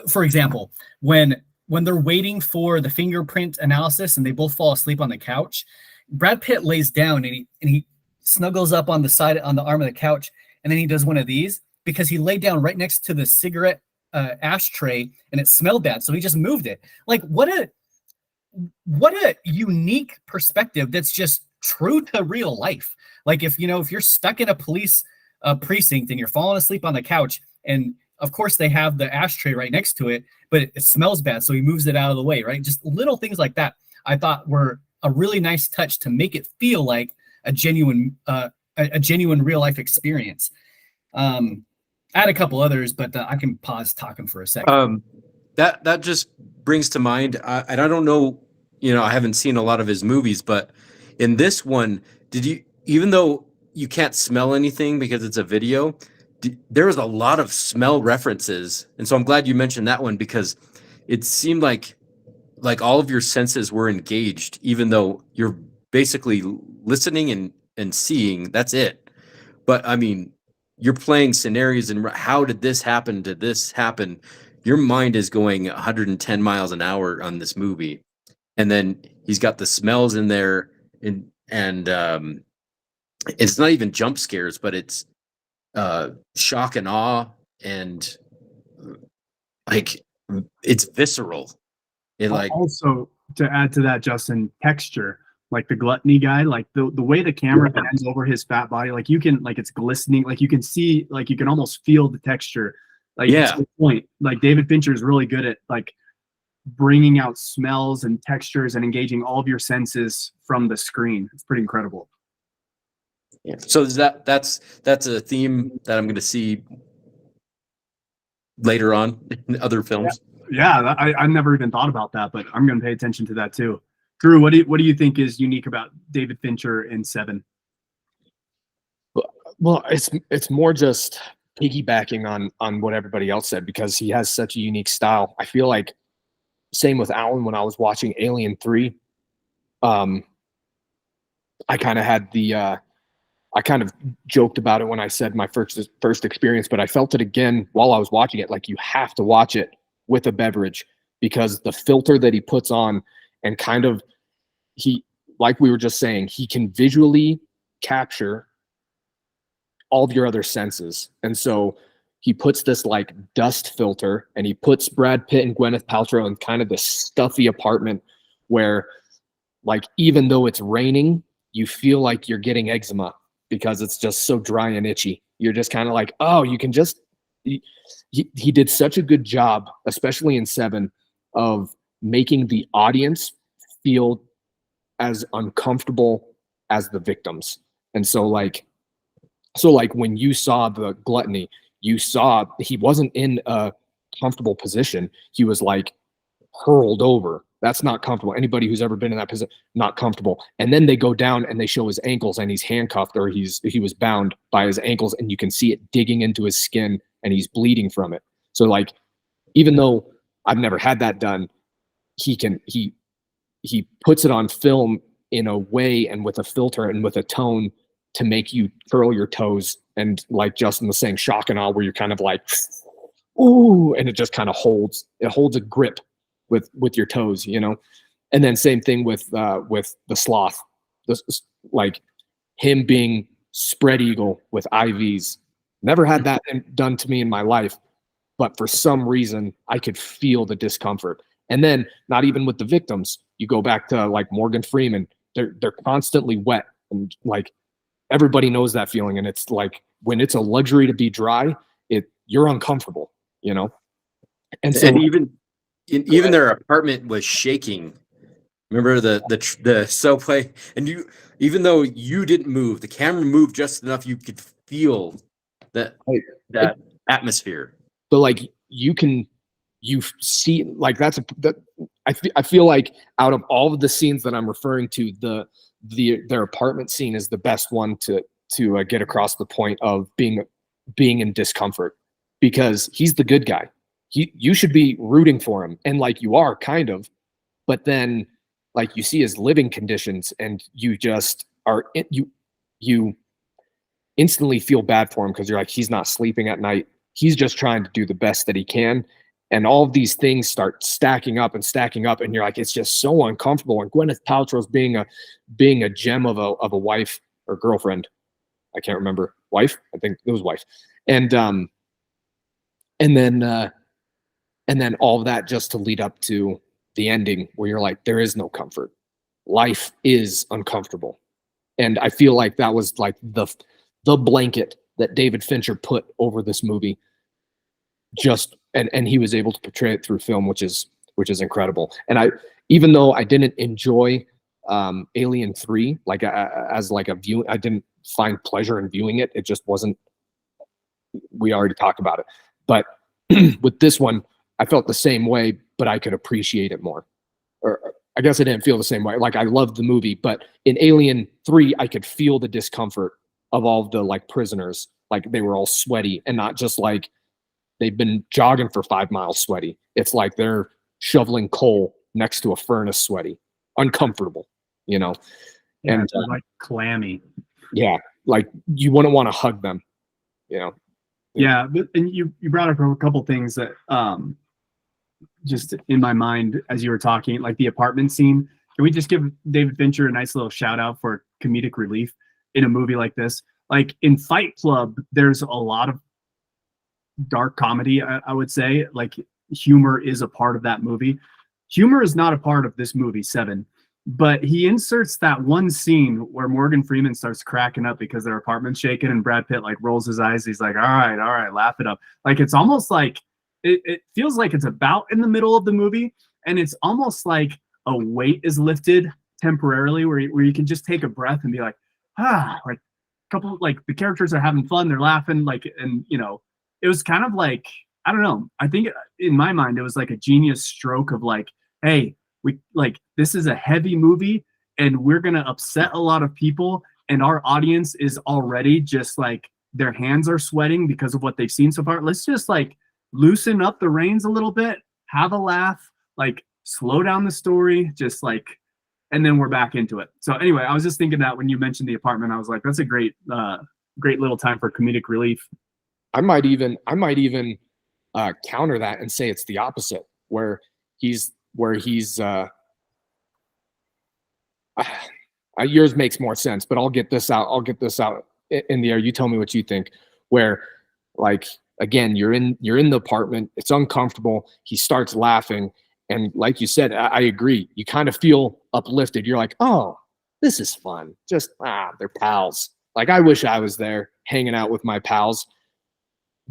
for example, when they're waiting for the fingerprint analysis and they both fall asleep on the couch, Brad Pitt lays down and he snuggles up on the arm of the couch, and then he does one of these because he laid down right next to the cigarette ashtray and it smelled bad, so he just moved it. Like, what a unique perspective that's just true to real life. Like, if you're stuck in a police precinct and you're falling asleep on the couch, and of course they have the ashtray right next to it, but it smells bad, so he moves it out of the way, right? Just little things like that I thought were a really nice touch to make it feel like a genuine real life experience. I had a couple others, but I can pause talking for a second. That just brings to mind, and I don't know, I haven't seen a lot of his movies, but in this one, even though you can't smell anything because it's a video, there was a lot of smell references. And so I'm glad you mentioned that one, because it seemed like all of your senses were engaged, even though you're basically listening and seeing. That's it. But I mean, you're playing scenarios and how did this happen? Did this happen? Your mind is going 110 miles an hour on this movie, and then he's got the smells in there, and it's not even jump scares, but it's shock and awe, and like it's visceral. It like Also, to add to that, Justin, texture, like the gluttony guy, like the way the camera bends over his fat body, like you can, like it's glistening, like you can see, like you can almost feel the texture. Like Yeah. to the point, like David Fincher is really good at like bringing out smells and textures and engaging all of your senses from the screen. It's pretty incredible. Yeah. So is that's a theme that I'm going to see later on in other films. Yeah, I never even thought about that, but I'm going to pay attention to that too. Drew, what do you think is unique about David Fincher in Seven? Well, it's more just piggybacking on what everybody else said, because he has such a unique style. I feel like same with Alan when I was watching Alien 3. I kind of had the I kind of joked about it when I said my first experience, but I felt it again while I was watching it. Like, you have to watch it with a beverage, because the filter that he puts on, and kind of, he, like we were just saying, he can visually capture all of your other senses. And so he puts this like dust filter, and he puts Brad Pitt and Gwyneth Paltrow in kind of this stuffy apartment where, like, even though it's raining, you feel like you're getting eczema because it's just so dry and itchy. You're just kind of like, oh, you can just, he did such a good job, especially in Seven, of making the audience feel as uncomfortable as the victims. And so like when you saw the gluttony, you saw he wasn't in a comfortable position. He was like hurled over. That's not comfortable. Anybody who's ever been in that position, not comfortable. And then they go down and they show his ankles, and he's handcuffed, or he was bound by his ankles, and you can see it digging into his skin, and he's bleeding from it. So like, even though I've never had that done, he puts it on film in a way and with a filter and with a tone to make you curl your toes, and like Justin was saying, shock and awe, where you're kind of like, ooh, and it just kind of holds a grip with your toes, you know. And then same thing with the sloth, like him being spread eagle with IVs. Never had that done to me in my life, but for some reason I could feel the discomfort. And then not even with the victims, you go back to like Morgan Freeman, they're constantly wet, and like everybody knows that feeling. And it's like, when it's a luxury to be dry, you're uncomfortable, you know. And so, And even their apartment was shaking. Remember the subway, and even though you didn't move, the camera moved just enough, you could feel that atmosphere. but like you see, like I feel like out of all of the scenes that I'm referring to, their apartment scene is the best one to get across the point of being in discomfort, because he's the good guy. You should be rooting for him, and like you are kind of, but then like you see his living conditions, and you just are you instantly feel bad for him, because you're like, he's not sleeping at night. He's just trying to do the best that he can. And all of these things start stacking up, and you're like, it's just so uncomfortable. And Gwyneth Paltrow's being a gem of a wife or girlfriend. I can't remember. Wife? I think it was wife. And then all of that just to lead up to the ending, where you're like, there is no comfort. Life is uncomfortable. And I feel like that was like the blanket that David Fincher put over this movie. And he was able to portray it through film, which is incredible. And even though I didn't enjoy Alien 3, like as like a view, I didn't find pleasure in viewing it. It just wasn't, we already talked about it. But with this one, I felt the same way, but I could appreciate it more. Or I guess I didn't feel the same way. Like, I loved the movie, but in Alien 3, I could feel the discomfort of all of the like prisoners. Like, they were all sweaty, and not just like they've been jogging for 5 miles sweaty. It's like they're shoveling coal next to a furnace, sweaty, uncomfortable, you know. Yeah, And they're like clammy. yeah, like you wouldn't want to hug them, you know. Yeah, and you brought up a couple things that just in my mind as you were talking, like the apartment scene. Can we just give David Fincher a nice little shout out for comedic relief in a movie like this? Like in Fight Club, there's a lot of dark comedy, I would say. Like humor is a part of that movie. Humor is not a part of this movie, Seven. But he inserts that one scene where Morgan Freeman starts cracking up because their apartment's shaking, and Brad Pitt like rolls his eyes. He's like, all right, laugh it up. Like it's almost like it feels like it's about in the middle of the movie, and it's almost like a weight is lifted temporarily where you can just take a breath and be like, like a couple, like the characters are having fun, they're laughing, like, and you know, it was kind of like, I don't know. I think in my mind, it was like a genius stroke of like, hey, we like this is a heavy movie and we're gonna upset a lot of people, and our audience is already just like their hands are sweating because of what they've seen so far. Let's just like loosen up the reins a little bit, have a laugh, like slow down the story, just like, and then we're back into it. So anyway, I was just thinking that when you mentioned the apartment, I was like, that's a great little time for comedic relief. I might even counter that and say it's the opposite, where he's yours makes more sense, but I'll get this out in the air. You tell me what you think. Where, like, again, you're in the apartment, it's uncomfortable, he starts laughing, and like you said, I agree, you kind of feel uplifted. You're like, oh, this is fun. Just they're pals. Like, I wish I was there hanging out with my pals.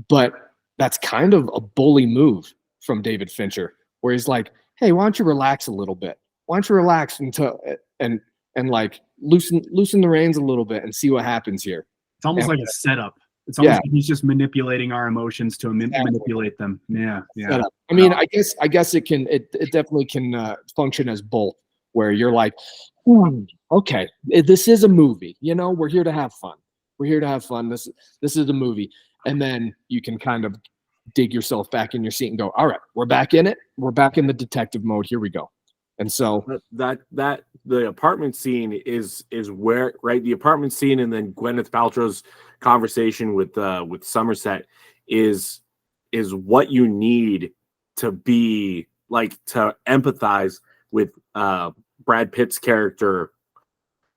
But that's kind of a bully move from David Fincher, where he's like, hey, why don't you relax a little bit? Why don't you relax until and like loosen the reins a little bit and see what happens here. It's almost like a setup. It's almost like he's just manipulating our emotions to manipulate them. Yeah. I mean, I guess it definitely can function as both, where you're like, okay, this is a movie. You know, we're here to have fun. This is a movie. And then you can kind of dig yourself back in your seat and go, all right, we're back in it. We're back in the detective mode. Here we go. And so that the apartment scene is where, right? The apartment scene, and then Gwyneth Paltrow's conversation with Somerset is what you need to be like, to empathize with Brad Pitt's character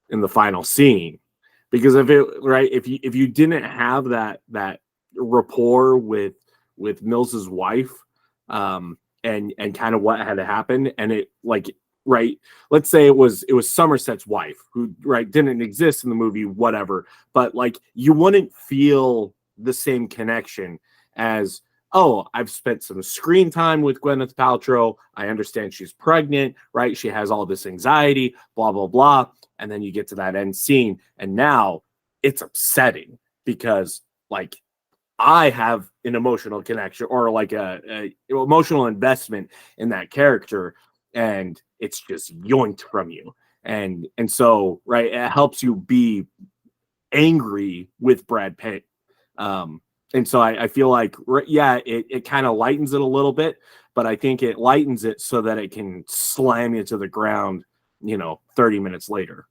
in the final scene. Because if you didn't have that rapport with Mills's wife, and kind of what had happened, and it like, right, let's say it was Somerset's wife who, right, didn't exist in the movie, whatever, but like you wouldn't feel the same connection as, oh, I've spent some screen time with Gwyneth Paltrow, I understand she's pregnant, right, she has all this anxiety, blah blah blah, and then you get to that end scene and now it's upsetting because like I have an emotional connection or like a emotional investment in that character, and it's just yoinked from you. And so, right, it helps you be angry with Brad Pitt. And so I feel like, it kind of lightens it a little bit, but I think it lightens it so that it can slam you to the ground, 30 minutes later.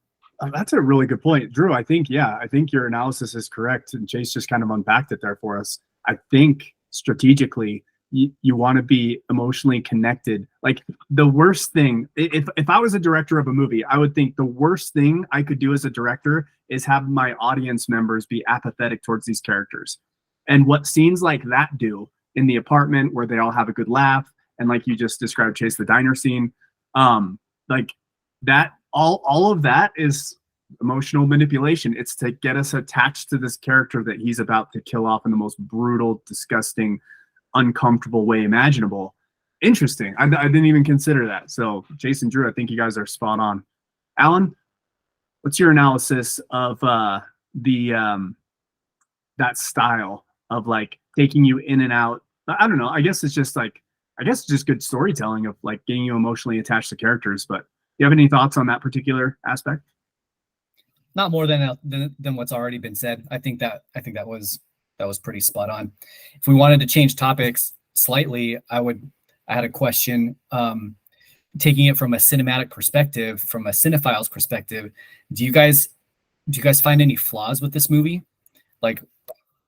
That's a really good point, Drew. I think your analysis is correct, and Chase just kind of unpacked it there for us. I think strategically, you want to be emotionally connected. Like the worst thing, if I was a director of a movie, I would think the worst thing I could do as a director is have my audience members be apathetic towards these characters. And what scenes like that do in the apartment, where they all have a good laugh, and like you just described, Chase, the diner scene, like that. All of that is emotional manipulation. It's to get us attached to this character that he's about to kill off in the most brutal, disgusting, uncomfortable way imaginable. Interesting. I didn't even consider that. So, Jason, Drew, I think you guys are spot on. Alan, what's your analysis of that style of like taking you in and out? I don't know. I guess it's just good storytelling of like getting you emotionally attached to characters, but you have any thoughts on that particular aspect? Not more than what's already been said. I think that was pretty spot on. If we wanted to change topics slightly, I would I had a question. Taking it from a cinematic perspective, from a cinephile's perspective, do you guys find any flaws with this movie? Like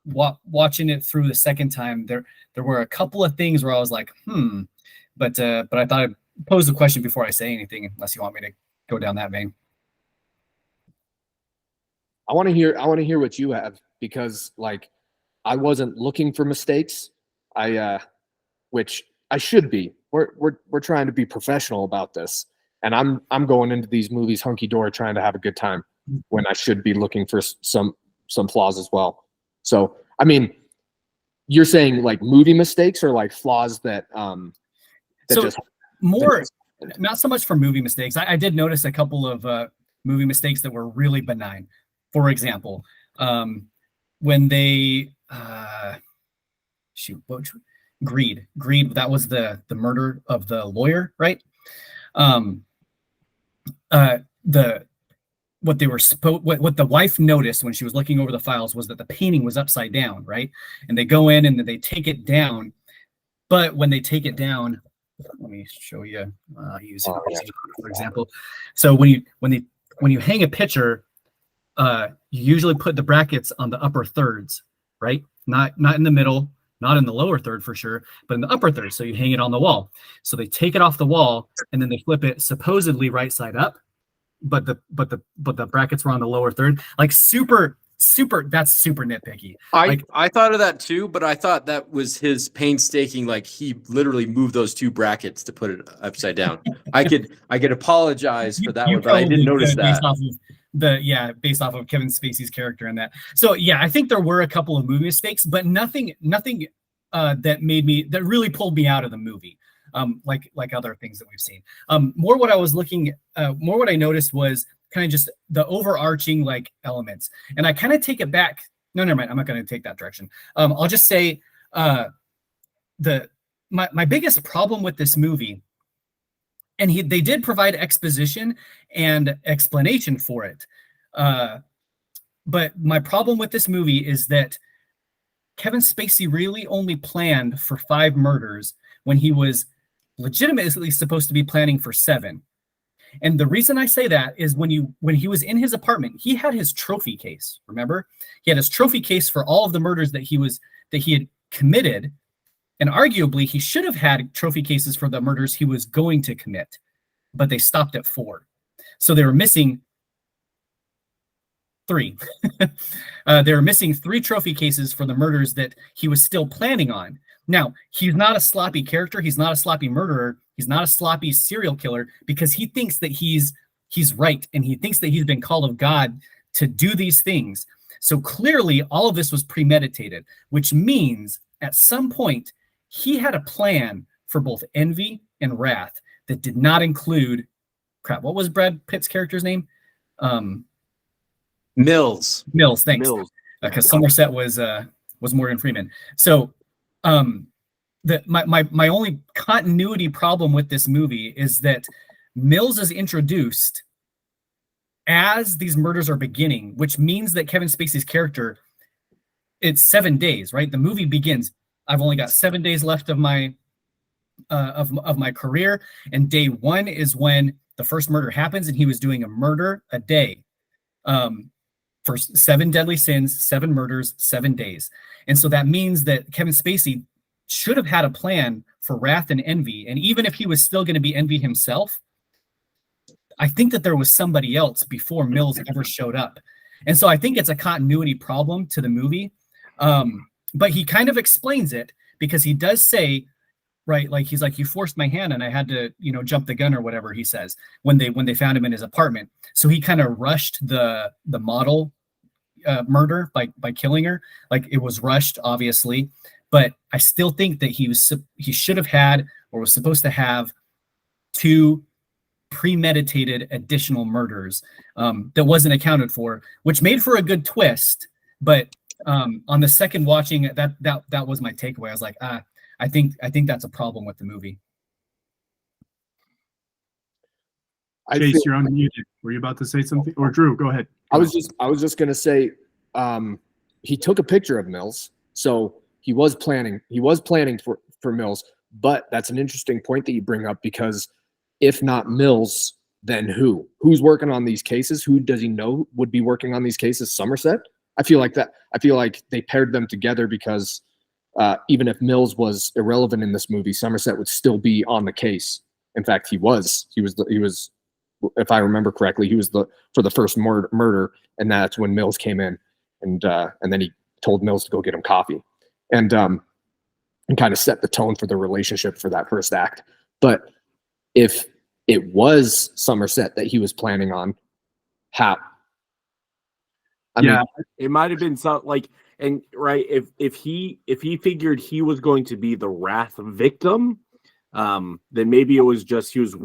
watching it through the second time, there were a couple of things where I was like, but I thought I'd pose the question before I say anything, unless you want me to go down that vein. I want to hear what you have, because like I wasn't looking for mistakes. Which I should be. We're trying to be professional about this, and I'm going into these movies hunky dory, trying to have a good time, when I should be looking for some flaws as well. So I mean, you're saying like movie mistakes, or like flaws that so just more, not so much for movie mistakes. I did notice a couple of movie mistakes that were really benign. For example, when they Greed, that was the murder of the lawyer, right? What the wife noticed when she was looking over the files was that the painting was upside down, right? And they go in and they take it down. But when they take it down, let me show you. For example. So when you hang a picture, you usually put the brackets on the upper thirds, right? Not in the middle, not in the lower third for sure, but in the upper third. So you hang it on the wall. So they take it off the wall and then they flip it supposedly right side up, but the brackets were on the lower third. Like super, that's super nitpicky. I thought of that too, but I thought that was his painstaking. Like he literally moved those two brackets to put it upside down. I could apologize for that one, but I didn't notice that. Based off of Kevin Spacey's character in that. So yeah, I think there were a couple of movie mistakes, but nothing that really pulled me out of the movie. Like other things that we've seen. More what I noticed was kind of just the overarching like elements. And I kind of take it back. No, never mind. I'm not going to take that direction. I'll just say my biggest problem with this movie, and they did provide exposition and explanation for it. But my problem with this movie is that Kevin Spacey really only planned for 5 murders when he was legitimately supposed to be planning for 7. And the reason I say that is when he was in his apartment, he had his trophy case. Remember, he had his trophy case for all of the murders that he had committed. And arguably, he should have had trophy cases for the murders he was going to commit, but they stopped at 4. So they were missing 3. They were missing 3 trophy cases for the murders that he was still planning on. Now, he's not a sloppy character. He's not a sloppy murderer. He's not a sloppy serial killer, because he thinks that he's right, and he thinks that he's been called of God to do these things. So clearly, all of this was premeditated, which means at some point, he had a plan for both envy and wrath that did not include, what was Brad Pitt's character's name? Mills. Thanks. Because Somerset was Morgan Freeman. So my only continuity problem with this movie is that Mills is introduced as these murders are beginning, which means that Kevin Spacey's character, it's 7 days, right? The movie begins, I've only got 7 days left of my my career, and day 1 is when the first murder happens, and he was doing a murder a day. For 7 deadly sins, 7 murders, 7 days. And so that means that Kevin Spacey should have had a plan for wrath and envy. And even if he was still going to be envy himself, I think that there was somebody else before Mills ever showed up. And so I think it's a continuity problem to the movie. But he kind of explains it, because he does say, right, like he's like, you forced my hand and I had to, jump the gun, or whatever he says when they found him in his apartment. So he kind of rushed the model murder by killing her. Like, it was rushed, obviously, but I still think that he should have had, or was supposed to have, 2 premeditated additional murders that wasn't accounted for, which made for a good twist. But on the second watching, that was my takeaway. I was like, I think that's a problem with the movie. Chase, you're unmuted. Were you about to say something? Or Drew, go ahead. I was just gonna say, he took a picture of Mills, so he was planning for Mills. But that's an interesting point that you bring up, because if not Mills, then who? Who's working on these cases? Who does he know would be working on these cases? Somerset? I feel like they paired them together because even if Mills was irrelevant in this movie, Somerset would still be on the case. In fact, he was, if I remember correctly, he was for the first murder, and that's when Mills came in, and then he told Mills to go get him coffee, and kind of set the tone for the relationship for that first act. But if it was Somerset that he was planning on, how? I mean, it might have been some like, and right, if he figured he was going to be the wrath victim, then maybe it was just he was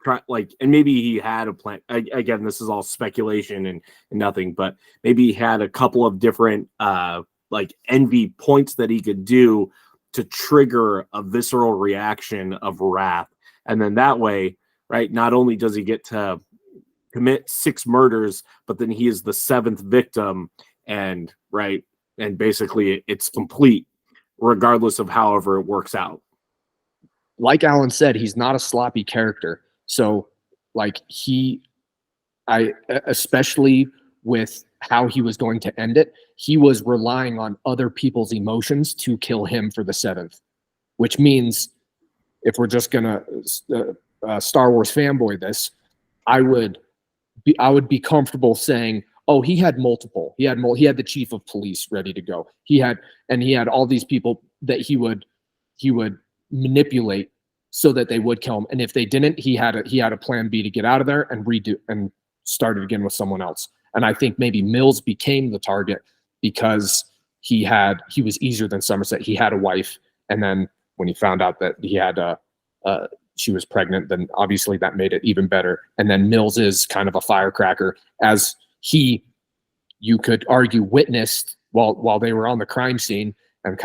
and maybe he had a plan. Again, this is all speculation and nothing, but maybe he had a couple of different like envy points that he could do to trigger a visceral reaction of wrath. And then that way, right, not only does he get to commit 6 murders, but then he is the 7th victim, and basically it's complete, regardless of however it works out. Like Alan said, he's not a sloppy character. So like especially with how he was going to end it, he was relying on other people's emotions to kill him for the 7th, which means if we're just gonna Star Wars fanboy this, I would be comfortable saying, oh, he had multiple. He had the chief of police ready to go. He had all these people that he would manipulate so that they would kill him. And if they didn't, he had a plan B to get out of there and redo and start it again with someone else. And I think maybe Mills became the target because he was easier than Somerset. He had a wife, and then when he found out that he had she was pregnant, then obviously that made it even better. And then Mills is kind of a firecracker, as you could argue, witnessed while they were on the crime scene, and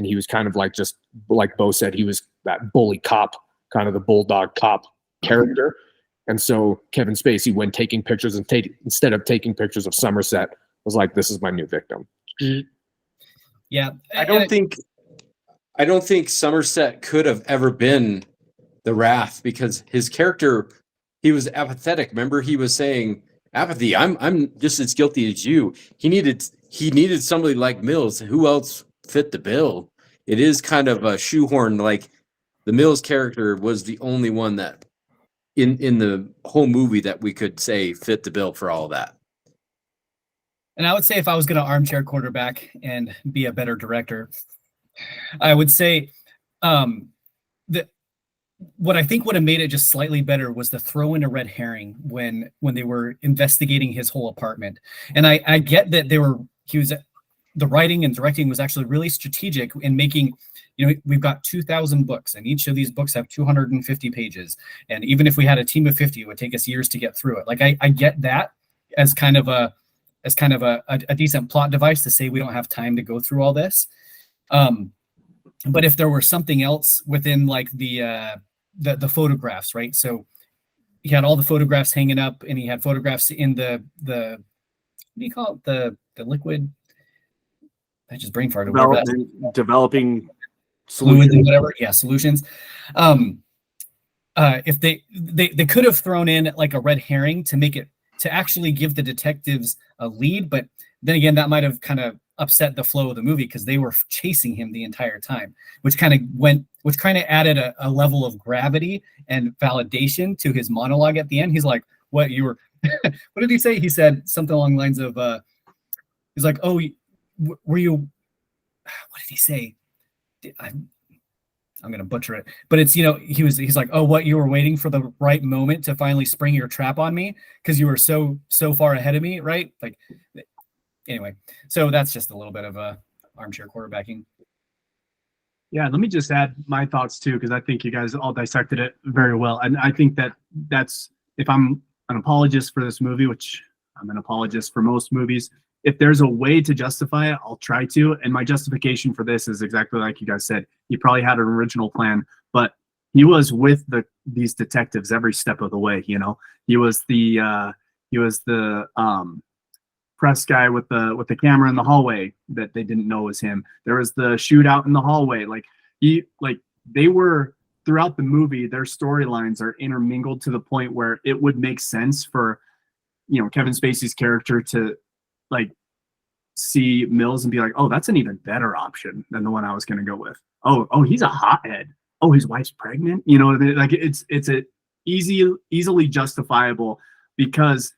he was kind of like, just like Bo said, he was that bully cop, kind of the bulldog cop character. And so Kevin Spacey, when taking pictures instead of taking pictures of Somerset, was like, this is my new victim. Yeah. I don't think Somerset could have ever been the Wrath, because his character, he was apathetic. Remember, he was saying, apathy, I'm just as guilty as you. He needed somebody like Mills. Who else fit the bill? It is kind of a shoehorn, like the Mills character was the only one that in the whole movie that we could say fit the bill for all of that. And I would say, if I was going to armchair quarterback and be a better director, I would say that what I think would have made it just slightly better was the throw in a red herring when they were investigating his whole apartment. And I get that the writing and directing was actually really strategic in making, we've got 2,000 books, and each of these books have 250 pages. And even if we had a team of 50, it would take us years to get through it. Like I get that as kind of a decent plot device to say we don't have time to go through all this. But if there were something else within, like the photographs, right? So he had all the photographs hanging up, and he had photographs in the what do you call it? The liquid. I just brain farted. Developing fluids and whatever. Yeah, solutions. If they could have thrown in like a red herring to actually give the detectives a lead, but then again, that might have kind of upset the flow of the movie, because they were chasing him the entire time, which kind of added a level of gravity and validation to his monologue at the end. He's like, what did he say? He said something along the lines of, he's like, oh, were you, what did he say? I'm going to butcher it, but it's, he's like, oh, what, you were waiting for the right moment to finally spring your trap on me because you were so far ahead of me, right? Like, anyway, so that's just a little bit of a armchair quarterbacking. Yeah, let me just add my thoughts too, because I think you guys all dissected it very well. And I think that's, if I'm an apologist for this movie, which I'm an apologist for most movies, if there's a way to justify it, I'll try to. And my justification for this is exactly like you guys said. He probably had an original plan, but he was with these detectives every step of the way. He was the press guy with the camera in the hallway that they didn't know was him. There was the shootout in the hallway. Like, they were throughout the movie, their storylines are intermingled to the point where it would make sense for, Kevin Spacey's character to like see Mills and be like, oh, that's an even better option than the one I was going to go with. Oh, he's a hothead. Oh, his wife's pregnant. You know what I mean? Like it's a easily justifiable, because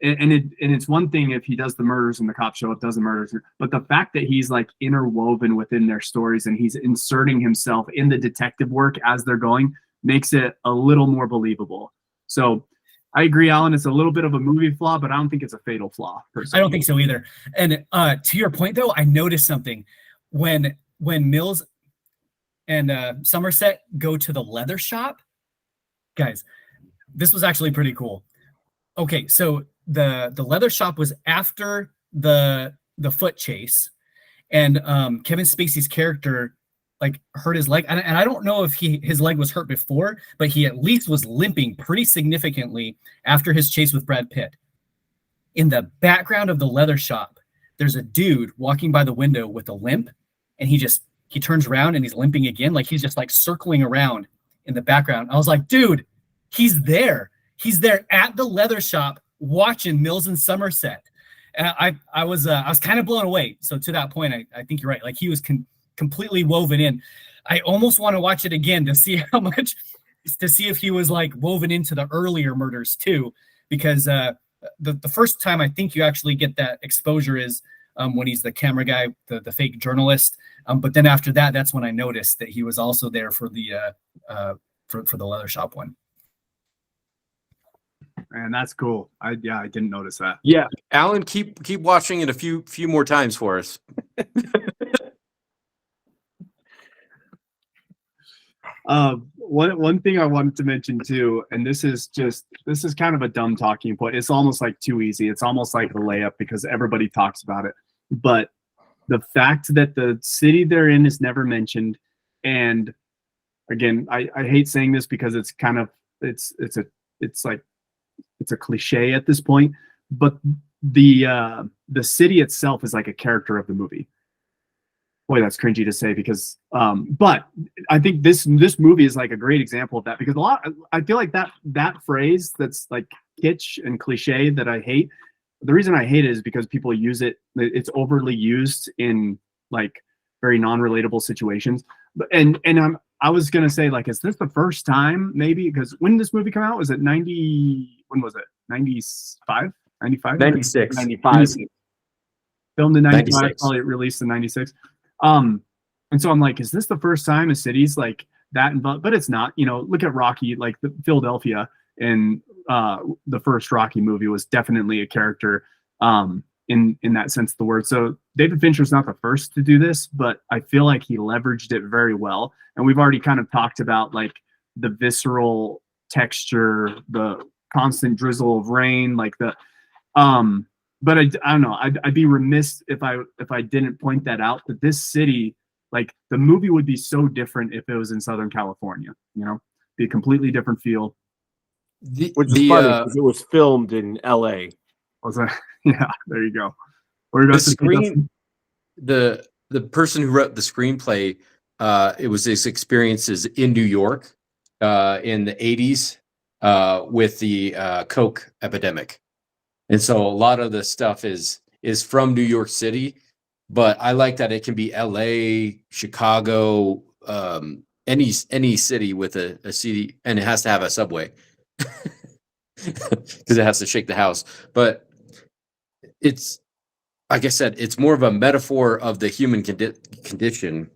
it's one thing if he does the murders and the cops show up, does the murders, but the fact that he's like interwoven within their stories and he's inserting himself in the detective work as they're going makes it a little more believable. So I agree, Alan. It's a little bit of a movie flaw, but I don't think it's a fatal flaw. I don't think so either. And to your point, though, I noticed something when Mills and Somerset go to the leather shop. Guys, this was actually pretty cool. Okay, so the leather shop was after the foot chase, and Kevin Spacey's character like hurt his leg, and I don't know if his leg was hurt before, but he at least was limping pretty significantly after his chase with Brad Pitt. In the background of the leather shop, there's a dude walking by the window with a limp, and he turns around and he's limping again, like he's just like circling around in the background. I was like, dude, he's there. He's there at the leather shop watching Mills and Somerset. And I was kind of blown away. So to that point, I think you're right. Like he was completely woven in. I almost want to watch it again to see if he was like woven into the earlier murders too, because the first time I think you actually get that exposure is when he's the camera guy, the fake journalist. But then after that, that's when I noticed that he was also there for the for the leather shop one. Man, that's cool. I didn't notice that. Yeah, Alan, keep watching it a few more times for us. One thing I wanted to mention too, and this is kind of a dumb talking point. It's almost like too easy. It's almost like a layup because everybody talks about it. But the fact that the city they're in is never mentioned, and again, I hate saying this because it's kind of it's a cliche at this point, but the city itself is like a character of the movie. Boy, that's cringy to say because, but I think this movie is like a great example of that, because I feel like that phrase that's like kitsch and cliche that I hate. The reason I hate it is because people use it. It's overly used in like very non-relatable situations. And I was gonna say, like, is this the first time maybe? Because when did this movie come out? Was it 90? When was it? 95? 95? 96. 95. Filmed in 95, 96. probably released in 96. And so I'm like, is this the first time a city's like that involved? But it's not. Look at Rocky, like the Philadelphia in the first Rocky movie was definitely a character in that sense of the word. So David Fincher's not the first to do this, but I feel like he leveraged it very well. And we've already kind of talked about like the visceral texture, the constant drizzle of rain, like the but I don't know. I'd be remiss if I didn't point that out, that this city, like the movie would be so different if it was in Southern California, be a completely different feel. Which is funny because it was filmed in LA. Was that? Yeah, there you go. The person who wrote the screenplay, it was his experiences in New York in the 80s with the Coke epidemic. And so a lot of the stuff is from New York City, but I like that it can be LA, Chicago, any city with a city, and it has to have a subway because it has to shake the house. But it's, like I said, it's more of a metaphor of the human condition.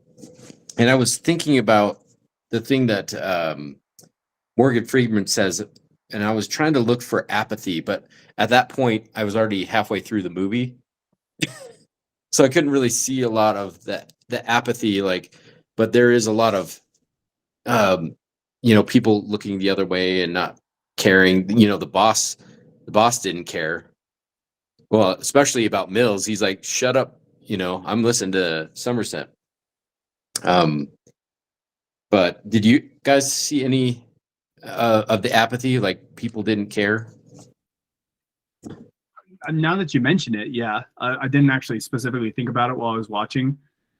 And I was thinking about the thing that Morgan Freeman says, and I was trying to look for apathy, but at that point, I was already halfway through the movie. So I couldn't really see a lot of the apathy, but there is a lot of, people looking the other way and not caring. The boss didn't care. Well, especially about Mills. He's like, shut up. I'm listening to Somerset. But did you guys see any of the apathy? Like people didn't care? Now that you mention it, yeah, I didn't actually specifically think about it while I was watching.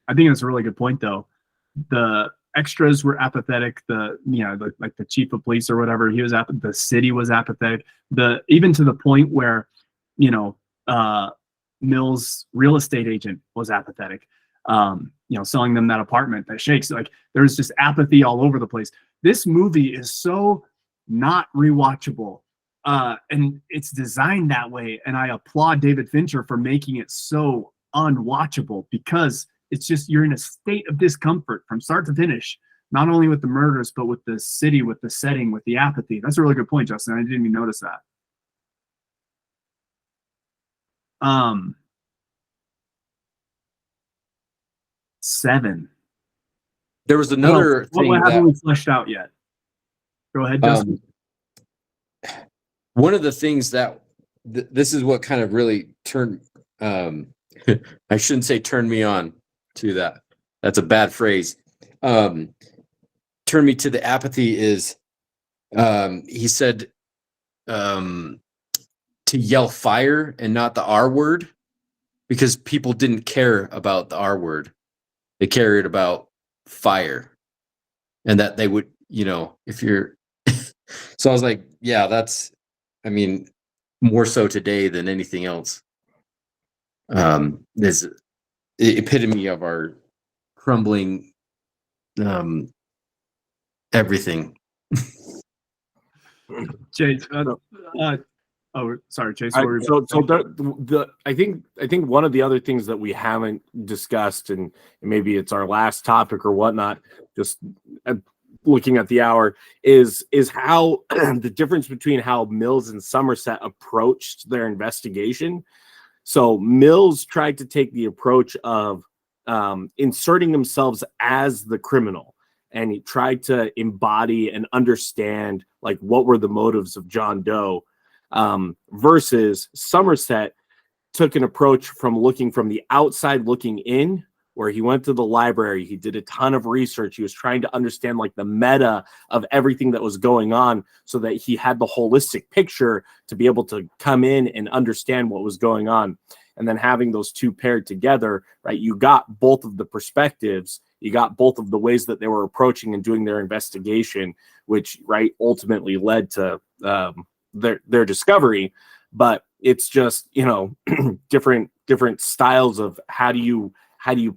I think that's a really good point, though. extras were apathetic. Like the chief of police or whatever, he was the city was apathetic. Even to the point where, Mills' real estate agent was apathetic. Selling them that apartment that shakes. Like there's just apathy all over the place. This movie is so not rewatchable. And it's designed that way. And I applaud David Fincher for making it so unwatchable, because it's just, you're in a state of discomfort from start to finish, not only with the murders, but with the city, with the setting, with the apathy. That's a really good point, Justin. I didn't even notice that. Seven. There was another thing what that haven't we fleshed out yet? Go ahead, Justin. One of the things that this is what kind of really turned I shouldn't say turned me on to that. That's a bad phrase. Turned me to the apathy is he said to yell fire and not the R word, because people didn't care about the R word. They cared about fire, and that they would, if you're so I was like, yeah, that's, I mean, more so today than anything else. There's the epitome of our crumbling everything. Chase, sorry, Chase. I think one of the other things that we haven't discussed, and maybe it's our last topic or whatnot, just looking at the hour, is how the difference between how Mills and Somerset approached their investigation. So Mills tried to take the approach of inserting themselves as the criminal, and he tried to embody and understand like what were the motives of John Doe, versus Somerset took an approach from looking from the outside looking in, where he went to the library, he did a ton of research, he was trying to understand like the meta of everything that was going on, so that he had the holistic picture to be able to come in and understand what was going on. And then having those two paired together, right, you got both of the perspectives, you got both of the ways that they were approaching and doing their investigation, which, right, ultimately led to their discovery. But it's just, different styles of how do you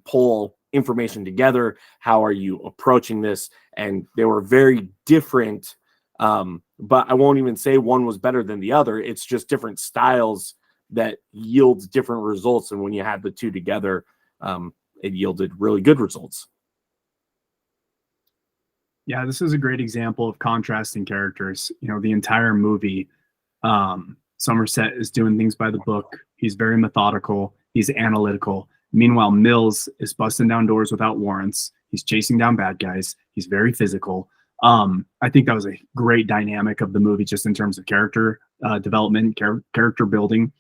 pull information together, how are you approaching this, and they were very different. But I won't even say one was better than the other. It's just different styles that yields different results, and when you have the two together, it yielded really good results. Yeah, this is a great example of contrasting characters. The entire movie, Somerset is doing things by the book. He's very methodical. He's analytical. Meanwhile, Mills is busting down doors without warrants. He's chasing down bad guys. He's very physical. I think that was a great dynamic of the movie, just in terms of character development, character building.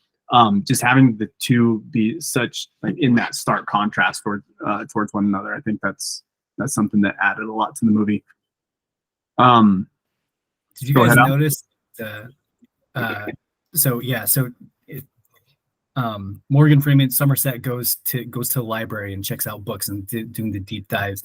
Just having the two be such like in that stark contrast towards one another. I think that's something that added a lot to the movie. Did you guys notice Morgan Freeman, Somerset goes to the library and checks out books and doing the deep dives.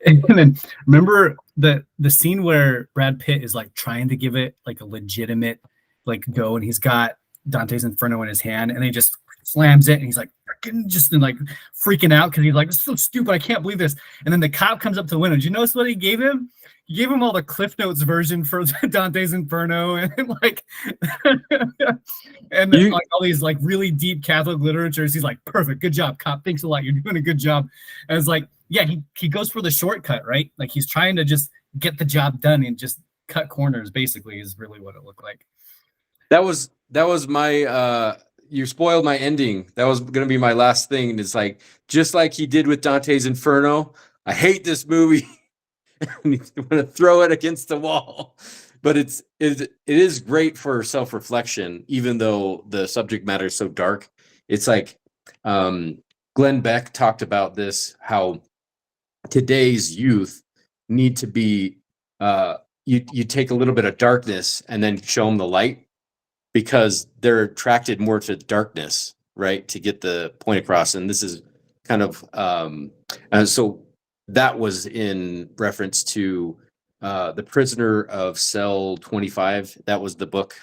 And then remember the scene where Brad Pitt is like trying to give it like a legitimate like go, and he's got Dante's Inferno in his hand, and he just slams it, and he's like freaking out because he's like, "This is so stupid! I can't believe this!" And then the cop comes up to the window. Did you notice what he gave him? He gave him all the Cliff Notes version for Dante's Inferno, and like, and then, like all these like really deep Catholic literatures. He's like, "Perfect, good job, cop. Thanks a lot. You're doing a good job." And it's like, yeah, he goes for the shortcut, right? Like he's trying to just get the job done and just cut corners. Basically, is really what it looked like. That was my you spoiled my ending. That was going to be my last thing. And it's like, just like he did with Dante's Inferno, I hate this movie. I'm going to throw it against the wall. But it is great for self-reflection, even though the subject matter is so dark. It's like Glenn Beck talked about this, how today's youth need to be, you take a little bit of darkness and then show them the light, because they're attracted more to darkness, right? To get the point across. And this is kind of, and so that was in reference to The Prisoner of Cell 25. That was the book,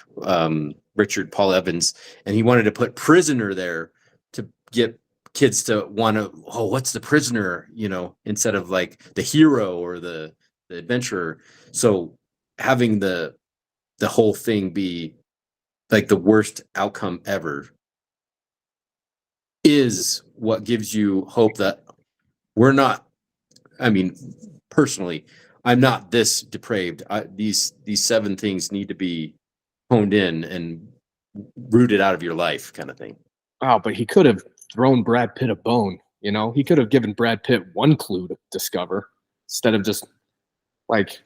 Richard Paul Evans, and he wanted to put prisoner there to get kids to want to, oh, what's the prisoner, instead of like the hero or the adventurer. So having the whole thing be like the worst outcome ever is what gives you hope that we're not, I mean, personally, I'm not this depraved. These 7 things need to be honed in and rooted out of your life, kind of thing. Oh, but he could have thrown Brad Pitt a bone. He could have given Brad Pitt one clue to discover instead of just like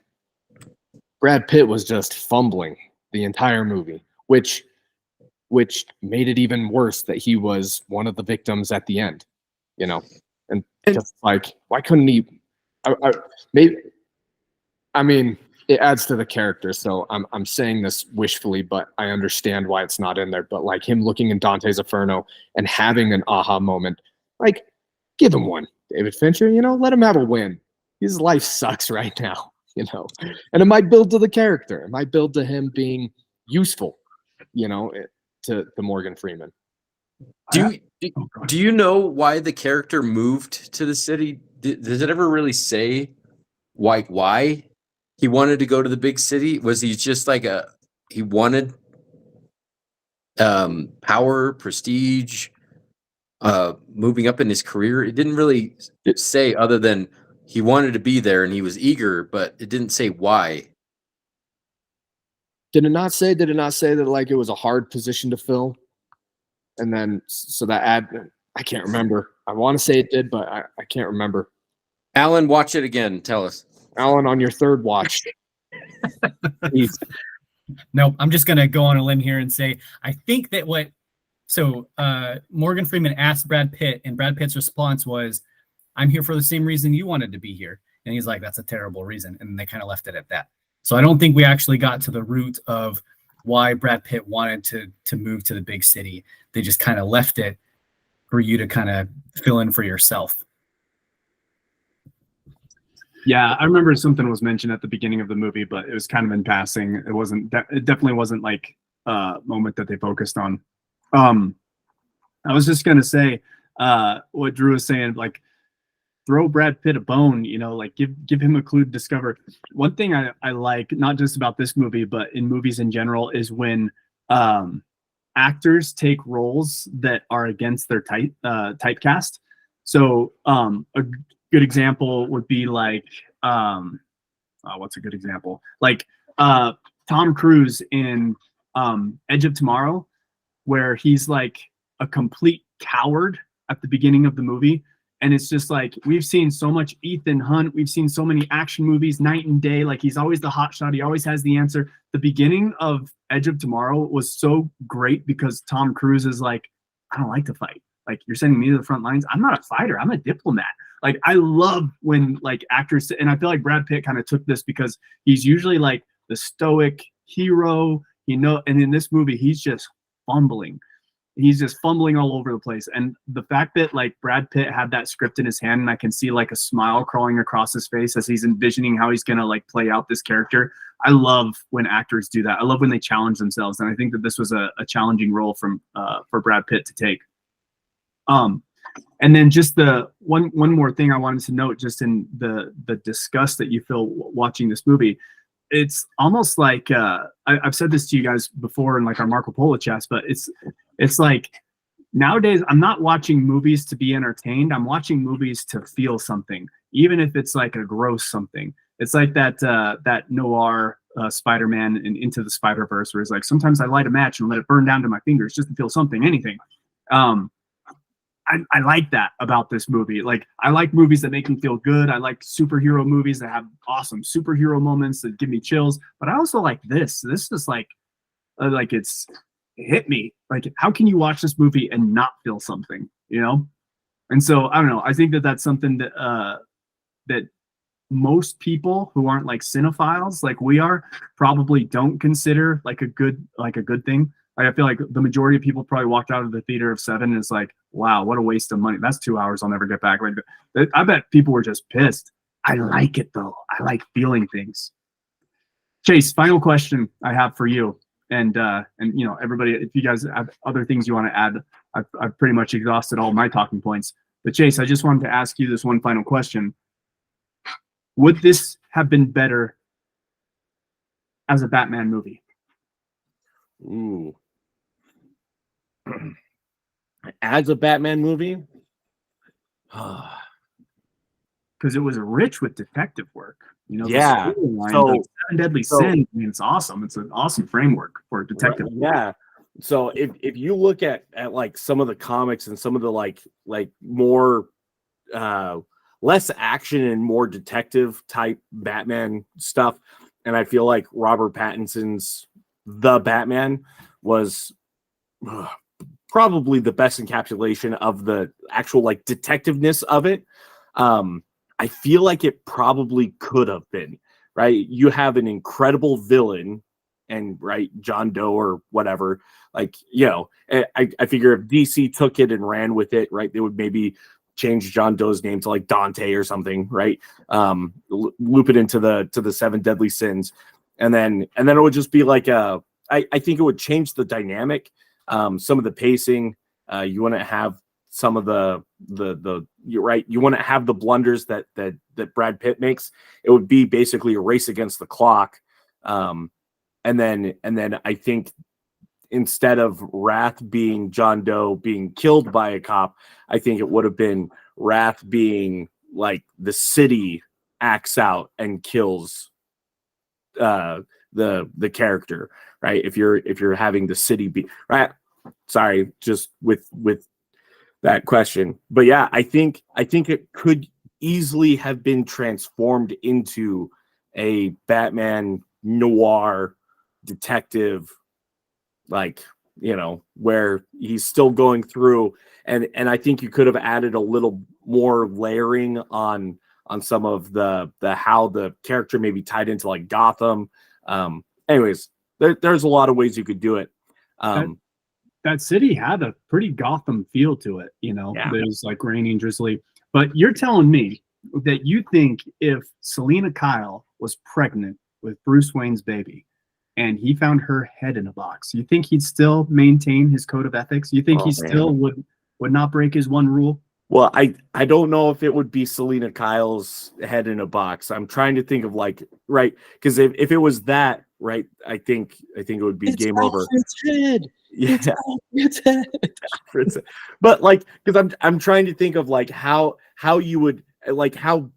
Brad Pitt was just fumbling the entire movie, which made it even worse that he was one of the victims at the end. And just like, why couldn't he? I mean, it adds to the character, so I'm saying this wishfully, but I understand why it's not in there. But like him looking in Dante's Inferno and having an aha moment, like give him one, David Fincher. Let him have a win. His life sucks right now, and it might build to the character. It might build to him being useful, to Morgan Freeman. Do you know why the character moved to the city? Does it ever really say why he wanted to go to the big city? Was he just like he wanted power, prestige, moving up in his career? It didn't really say, other than he wanted to be there and he was eager, but it didn't say why. Did it not say that like it was a hard position to fill? And then so that I can't remember. I want to say it did, but I can't remember. Alan, watch it again. Tell us. Alan, on your third watch. Nope. I'm just gonna go on a limb here and say I think that Morgan Freeman asked Brad Pitt, and Brad Pitt's response was, "I'm here for the same reason you wanted to be here." And he's like, "That's a terrible reason," and they kind of left it at that. So I don't think we actually got to the root of why Brad Pitt wanted to move to the big city. They just kind of left it for you to kind of fill in for yourself. Yeah, I remember something was mentioned at the beginning of the movie, but it was kind of in passing. It wasn't. It definitely wasn't like a moment that they focused on. I was just gonna say what Drew was saying, like throw Brad Pitt a bone, like give him a clue to discover. One thing I like, not just about this movie, but in movies in general, is when actors take roles that are against their typecast. So a good example would be like what's a good example? Like Tom Cruise in Edge of Tomorrow, where he's like a complete coward at the beginning of the movie. And it's just like, we've seen so much Ethan Hunt. We've seen so many action movies night and day. Like he's always the hot shot. He always has the answer. The beginning of Edge of Tomorrow was so great because Tom Cruise is like, I don't like to fight. Like you're sending me to the front lines. I'm not a fighter. I'm a diplomat. Like I love when like actors, and I feel like Brad Pitt kind of took this because he's usually like the stoic hero, and in this movie, he's just fumbling. He's just fumbling all over the place. And the fact that like Brad Pitt had that script in his hand and I can see like a smile crawling across his face as he's envisioning how he's going to like play out this character. I love when actors do that. I love when they challenge themselves. And I think that this was a challenging role for Brad Pitt to take. And then just the one more thing I wanted to note, just in the disgust that you feel watching this movie, it's almost like I've said this to you guys before in like our Marco Polo chats, but it's like nowadays I'm not watching movies to be entertained. I'm watching movies to feel something, even if it's like a gross something. It's like that noir Spider-Man and Into the Spider-Verse, where it's like sometimes I light a match and let it burn down to my fingers just to feel something, anything. I like that about this movie. Like I like movies that make me feel good. I like superhero movies that have awesome superhero moments that give me chills. But I also like this. This is like it hit me. Like how can you watch this movie and not feel something? And so I don't know. I think that that's something that that most people who aren't like cinephiles like we are probably don't consider like a good thing. I feel like the majority of people probably walked out of the theater of Se7en is like, wow, what a waste of money. That's 2 hours I'll never get back. Like, I bet people were just pissed. I like it though. I like feeling things. Chase, final question I have for you, and you know, everybody, if you guys have other things you want to add, I've pretty much exhausted all my talking points. But Chase, I just wanted to ask you this one final question. Would this have been better as a Batman movie? Ooh. As a Batman movie? Because it was rich with detective work. You know, Yeah. the So- Seven Deadly Sins, I mean, it's awesome. It's an awesome framework for a detective. Yeah. So if you look at like some of the comics and some of the like more less action and more detective type Batman stuff, and I feel like Robert Pattinson's The Batman was probably the best encapsulation of the actual like detectiveness of it. I feel like it probably could have been, right? You have an incredible villain and right, John Doe or whatever, like, you know, I figure if DC took it and ran with it, right, they would maybe change John Doe's name to like Dante or something, right? Loop it into the Seven Deadly Sins. And then it would just be like I think it would change the dynamic. Some of the pacing, you wouldn't have some of the you're right, you wouldn't have the blunders that Brad Pitt makes. It would be basically a race against the clock. And then I think instead of Wrath being John Doe being killed by a cop, I think it would have been Wrath being like the city acts out and kills the character, right? If you're having the city be right. Sorry, just with that question. But yeah, I think it could easily have been transformed into a Batman noir detective, like, you know, where he's still going through, and I think you could have added a little more layering on some of the how the character may be tied into like Gotham. Anyways, there's a lot of ways you could do it. That city had a pretty Gotham feel to it, you know. Yeah. There's like rainy and drizzly. But you're telling me that you think if Selena Kyle was pregnant with Bruce Wayne's baby and he found her head in a box, you think he'd still maintain his code of ethics? You think he still would not break his one rule? Well, I don't know if it would be Selena Kyle's head in a box. I'm trying to think of like, right, because if it was that, right, I think it would be game over. Head. Yeah. It's head. But like, because I'm trying to think of like how you would like how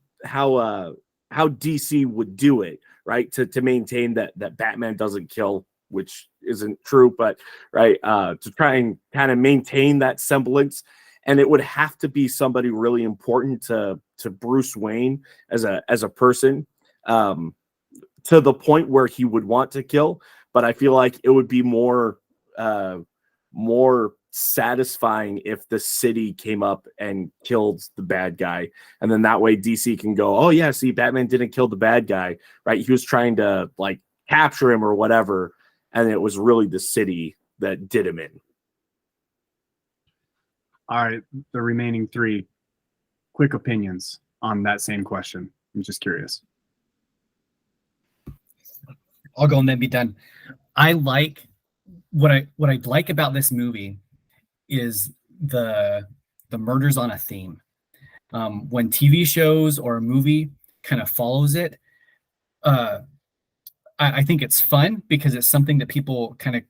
DC would do it, right, to maintain that Batman doesn't kill, which isn't true, but right, to try and kind of maintain that semblance. And it would have to be somebody really important to Bruce Wayne as a person, to the point where he would want to kill. But I feel like it would be more satisfying if the city came up and killed the bad guy, and then that way DC can go, oh yeah, see, Batman didn't kill the bad guy, right? He was trying to like capture him or whatever, and it was really the city that did him in. All right, the remaining three quick opinions on that same question. I'm just curious. I'll go and then be done. I like what I like about this movie is the murders on a theme. When TV shows or a movie kind of follows it, I think it's fun because it's something that people can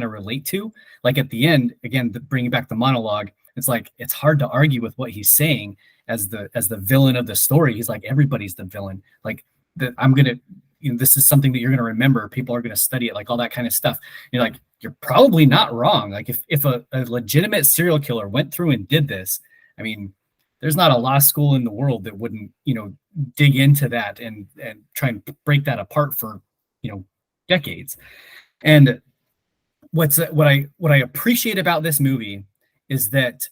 relate to. Like at the end, again, bringing back the monologue, it's like it's hard to argue with what he's saying as the villain of the story. He's like, everybody's the villain. Like this is something that you're gonna remember. People are gonna study it, like all that kind of stuff. You're like, you're probably not wrong. Like if a legitimate serial killer went through and did this, I mean, there's not a law school in the world that wouldn't, dig into that and try and break that apart for, decades. And what I appreciate about this movie is that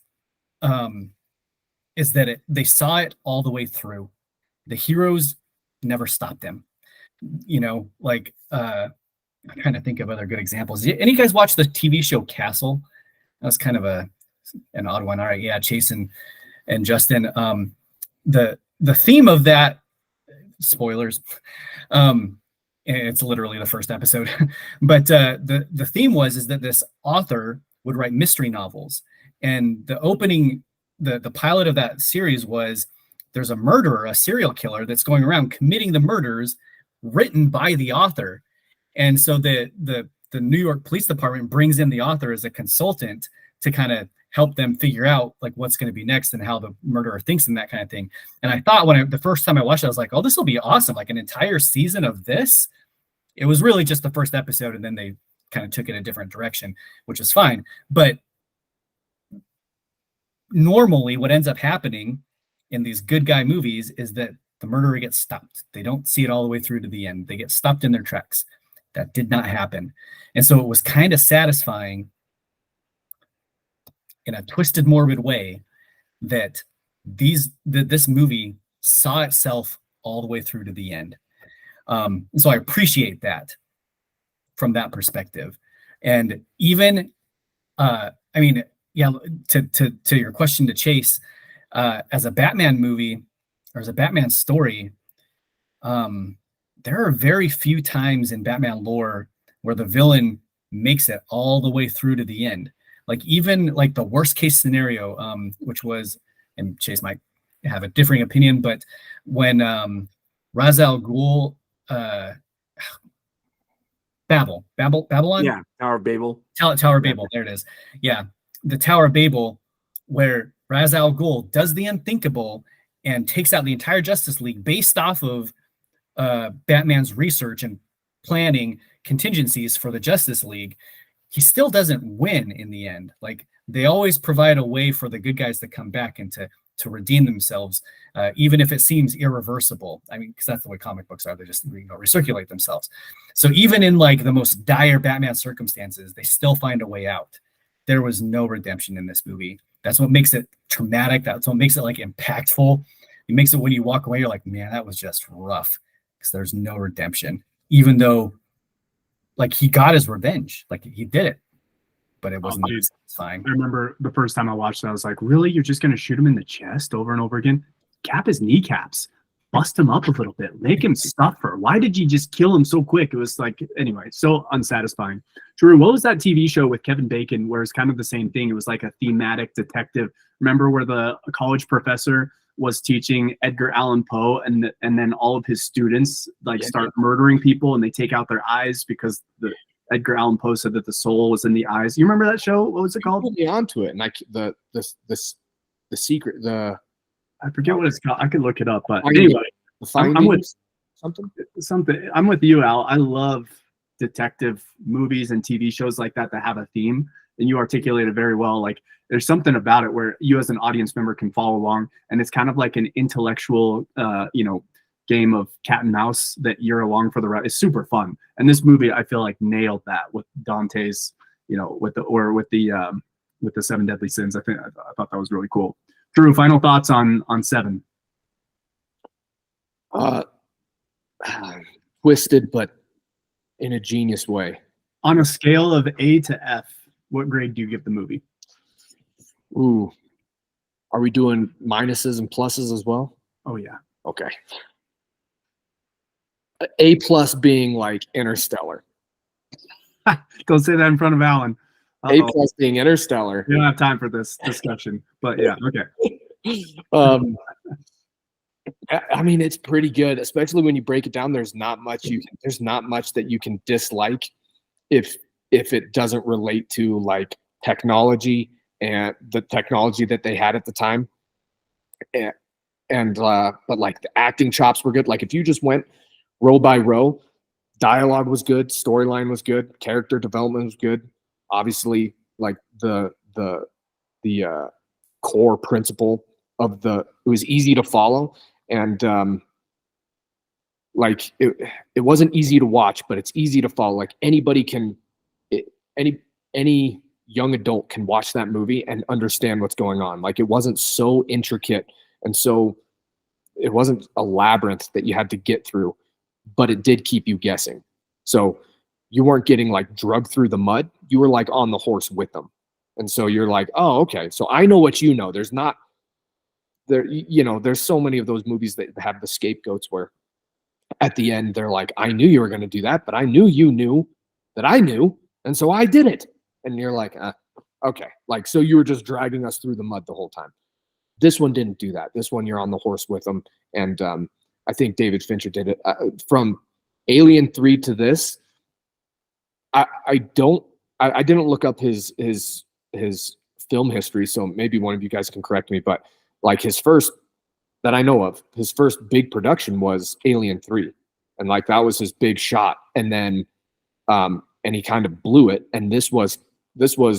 they saw it all the way through. The heroes never stopped them. I'm trying to think of other good examples. Any guys watch the TV show Castle? That was kind of a An odd one. All right, yeah, Chase and Justin. The theme of that, spoilers, it's literally the first episode, but the theme is that this author would write mystery novels, and the opening, the pilot of that series was there's a murderer, a serial killer that's going around committing the murders written by the author, and so the New York Police Department brings in the author as a consultant to kind of help them figure out like what's going to be next and how the murderer thinks and that kind of thing. And I thought the first time I watched it, I was like, oh, this will be awesome. Like an entire season of this. It was really just the first episode, and then they kind of took it a different direction, which is fine. But normally what ends up happening in these good guy movies is that the murderer gets stopped. They don't see it all the way through to the end. They get stopped in their tracks. That did not happen. And so it was kind of satisfying in a twisted, morbid way that this movie saw itself all the way through to the end. So I appreciate that from that perspective. And even, I mean, yeah, to your question to Chase, as a Batman movie or as a Batman story, there are very few times in Batman lore where the villain makes it all the way through to the end. Like even like the worst case scenario, which was, and Chase might have a differing opinion, but when Ra's al Ghul, Babylon? Yeah, Tower of Babel. Tower of Babel, there it is. Yeah, the Tower of Babel, where Ra's al Ghul does the unthinkable and takes out the entire Justice League based off of Batman's research and planning contingencies for the Justice League. He still doesn't win in the end. Like they always provide a way for the good guys to come back and to redeem themselves, even if it seems irreversible. I mean, because that's the way comic books are. They just recirculate themselves. So even in like the most dire Batman circumstances, they still find a way out. There was no redemption in this movie. That's what makes it traumatic. That's what makes it like impactful. It makes it when you walk away, you're like, man, that was just rough, because there's no redemption. Even though like he got his revenge, like he did it, but it wasn't satisfying. I remember the first time I watched it, I was like, really? You're just going to shoot him in the chest over and over again? Cap his kneecaps, bust him up a little bit, make him suffer. Why did you just kill him so quick? It was like, anyway, so unsatisfying. Drew, what was that TV show with Kevin Bacon where it's kind of the same thing? It was like a thematic detective. Remember where the college professor was teaching Edgar Allan Poe, and then all of his students start murdering people, and they take out their eyes because the Edgar Allan Poe said that the soul was in the eyes. You remember that show? What was it called? Put me onto it, and the secret, I forget what it's called. I could look it up, but anyway, I'm with something. I'm with you, Al. I love detective movies and TV shows like that have a theme, and you articulate it very well. Like there's something about it where you as an audience member can follow along, and it's kind of like an intellectual, game of cat and mouse that you're along for the ride. It's super fun, and this movie I feel like nailed that with Dante's, with the 7 Deadly Sins. I thought that was really cool. Drew, final thoughts on 7? Twisted, but in a genius way. On a scale of A to F, what grade do you give the movie? Ooh, are we doing minuses and pluses as well? Oh yeah. Okay. A plus being like Interstellar. Don't say that in front of Alan. A plus being Interstellar. We don't have time for this discussion, but yeah, okay. I mean, it's pretty good, especially when you break it down. There's not much that you can dislike if it doesn't relate to like technology and the technology that they had at the time. But like the acting chops were good. Like if you just went row by row, dialogue was good, storyline was good, character development was good. Obviously, like the core principle of it was easy to follow, and like it wasn't easy to watch, but it's easy to follow. Like any young adult can watch that movie and understand what's going on. Like it wasn't so intricate, and so it wasn't a labyrinth that you had to get through, but it did keep you guessing. So you weren't getting like drugged through the mud. You were like on the horse with them. And so you're like, oh, okay. So I know what you know. There's not there, there's so many of those movies that have the scapegoats where at the end they're like, I knew you were going to do that, but I knew you knew that I knew, and so I did it. And you're like, okay, like, so you were just dragging us through the mud the whole time. This one didn't do that. This one, you're on the horse with them, and I think David Fincher did it. From Alien 3 to this, I didn't look up his film history, so maybe one of you guys can correct me, but like his first that I know of, his first big production was Alien 3. And like that was his big shot. And then and he kind of blew it. And this was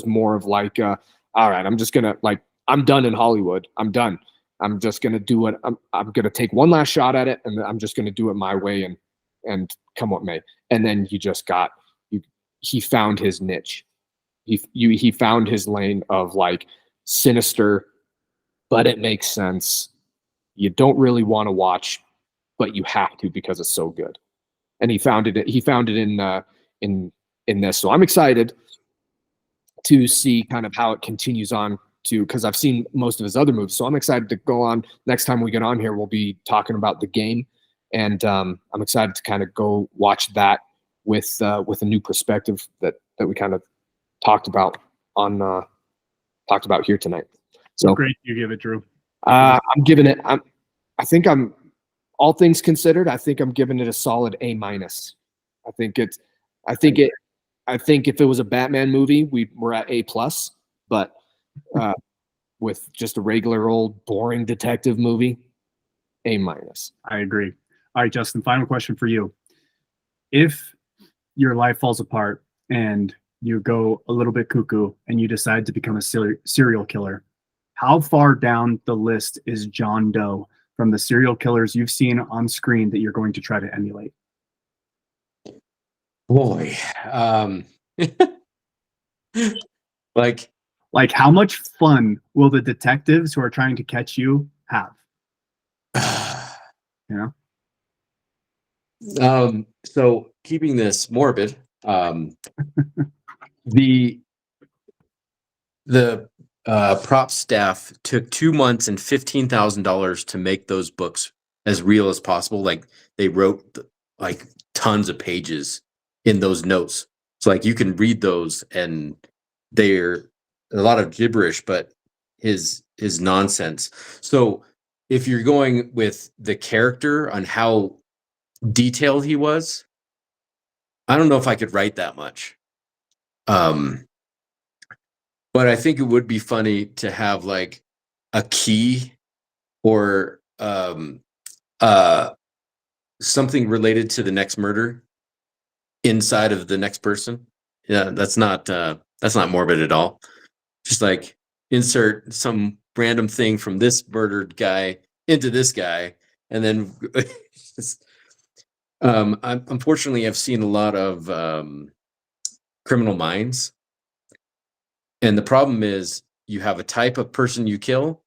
more of like all right, I'm just gonna, like, I'm done in Hollywood. I'm done. I'm just gonna do it. I'm gonna take one last shot at it, and I'm just gonna do it my way and come what may. And then he found his niche. He found his lane of like sinister, but it makes sense. You don't really want to watch, but you have to because it's so good. And he found it in this. So I'm excited to see kind of how it continues on because I've seen most of his other movies. So I'm excited to go on. Next time we get on here, we'll be talking about The Game. And I'm excited to kind of go watch that with a new perspective that we kind of talked about here tonight. So great, you give it, Drew. I'm giving it. I think all things considered, I think I'm giving it a solid A-. I think if it was a Batman movie, we're at A+. But with just a regular old boring detective movie, A-. I agree. All right, Justin. Final question for you: if your life falls apart and you go a little bit cuckoo and you decide to become a serial killer, how far down the list is John Doe from the serial killers you've seen on screen that you're going to try to emulate? Boy, like how much fun will the detectives who are trying to catch you have? You know? So keeping this morbid, the prop staff took 2 months and $15,000 to make those books as real as possible. Like they wrote like tons of pages in those notes. So like you can read those and they're a lot of gibberish, but his nonsense. So if you're going with the character on how detailed he was, I don't know if I could write that much. But I think it would be funny to have like a key or something related to the next murder inside of the next person. Yeah, that's not morbid at all. Just like insert some random thing from this murdered guy into this guy, and then unfortunately I've seen a lot of Criminal Minds. And the problem is you have a type of person you kill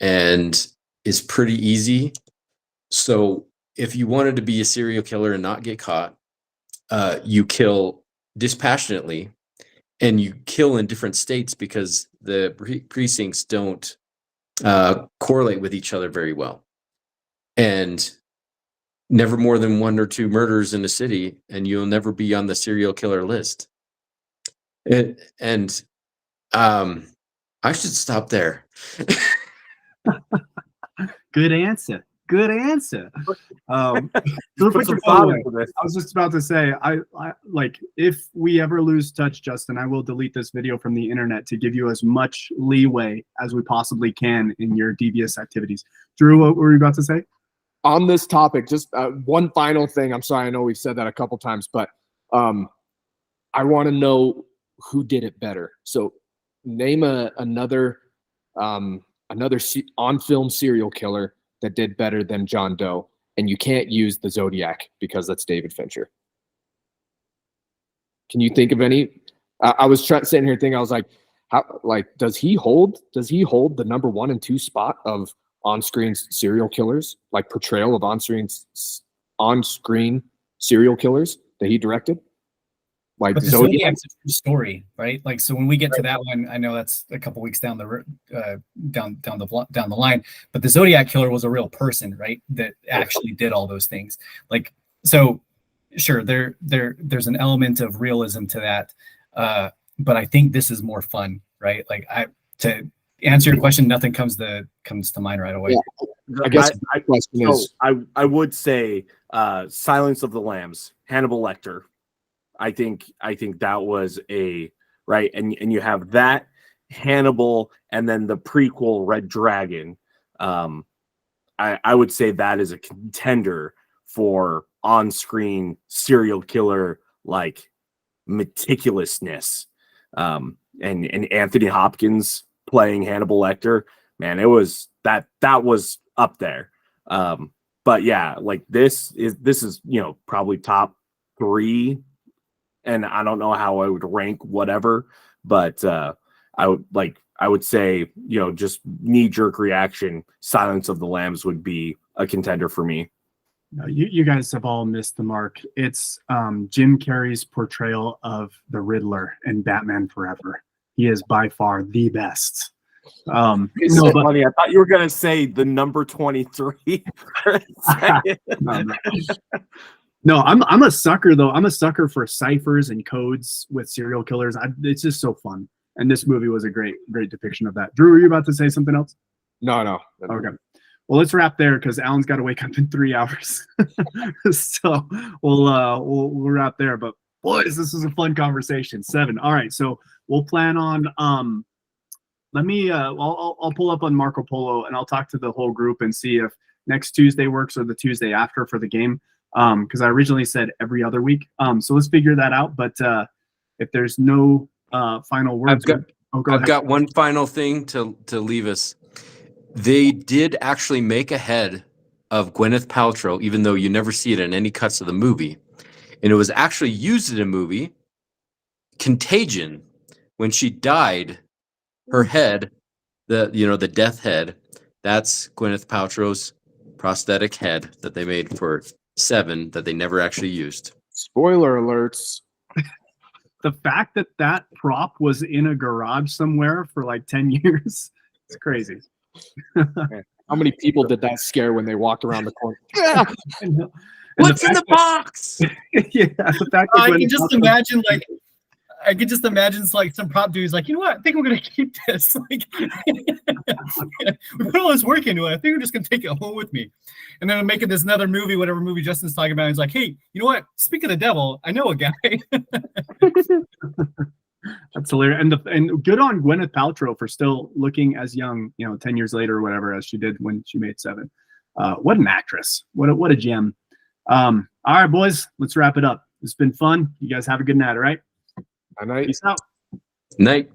and it's pretty easy. So if you wanted to be a serial killer and not get caught, you kill dispassionately and you kill in different states because the precincts don't correlate with each other very well. And never more than 1 or 2 murders in a city and you'll never be on the serial killer list. And I should stop there. Good answer. I was just about to say, I like, if we ever lose touch, Justin, I will delete this video from the internet to give you as much leeway as we possibly can in your devious activities. Drew, what were you about to say? On this topic, just one final thing. I'm sorry, I know we've said that a couple times, but I want to know who did it better. So name another on-film serial killer that did better than John Doe, and you can't use the Zodiac because that's David Fincher. Can you think of any? I was sitting here thinking, I was like, does he hold the number 1 and 2 spot of on-screen serial killers, like portrayal of on-screen serial killers that he directed? Like But the Zodiac. Zodiac's a true story, right? Like, so when we get to that one, I know that's a couple weeks down the down the line. But the Zodiac killer was a real person, right? That actually did all those things. Like, so sure, there's an element of realism to that, but I think this is more fun, right? Like, to answer your question, nothing comes to mind right away. Yeah. I guess my question is, I would say Silence of the Lambs, Hannibal Lecter. I think that was a right, and you have that Hannibal, and then the prequel Red Dragon. I would say that is a contender for on-screen serial killer like meticulousness. And Anthony Hopkins playing Hannibal Lecter, man, it was that was up there. But yeah, like this is probably top 3. And I don't know how I would rank whatever, but I would say, just knee-jerk reaction, Silence of the Lambs would be a contender for me. No, you guys have all missed the mark. It's Jim Carrey's portrayal of the Riddler in Batman Forever. He is by far the best. It's so funny. I thought you were gonna say the number 23. No, I'm a sucker though. I'm a sucker for ciphers and codes with serial killers. It's just so fun, and this movie was a great depiction of that. Drew, were you about to say something else? no. Okay. Well, let's wrap there because Alan's got to wake up in 3 hours. So we'll wrap there. But boys, this was a fun conversation. 7. All right, so we'll plan on. Let me. I'll pull up on Marco Polo and I'll talk to the whole group and see if next Tuesday works or the Tuesday after for the game. Because I originally said every other week. So let's figure that out. But if there's no final words, I've got one final thing to leave us. They did actually make a head of Gwyneth Paltrow, even though you never see it in any cuts of the movie. And it was actually used in a movie, Contagion, when she died. Her head, the death head, that's Gwyneth Paltrow's prosthetic head that they made for 7 that they never actually used. Spoiler alerts. The fact that prop was in a garage somewhere for like 10 years, it's crazy. How many people did that scare when they walked around the corner? What's in the box? Yeah, the fact I can just imagine it's like some prop dude's like, you know what? I think we're gonna keep this. Like, we put all this work into it. I think we're just gonna take it home with me. And then I'm making this another movie, whatever movie Justin's talking about. He's like, hey, you know what? Speak of the devil, I know a guy. That's hilarious. And good on Gwyneth Paltrow for still looking as young, 10 years later or whatever, as she did when she made 7. What an actress. What a gem. All right, boys, let's wrap it up. It's been fun. You guys have a good night, all right? Good night. Peace out. Night.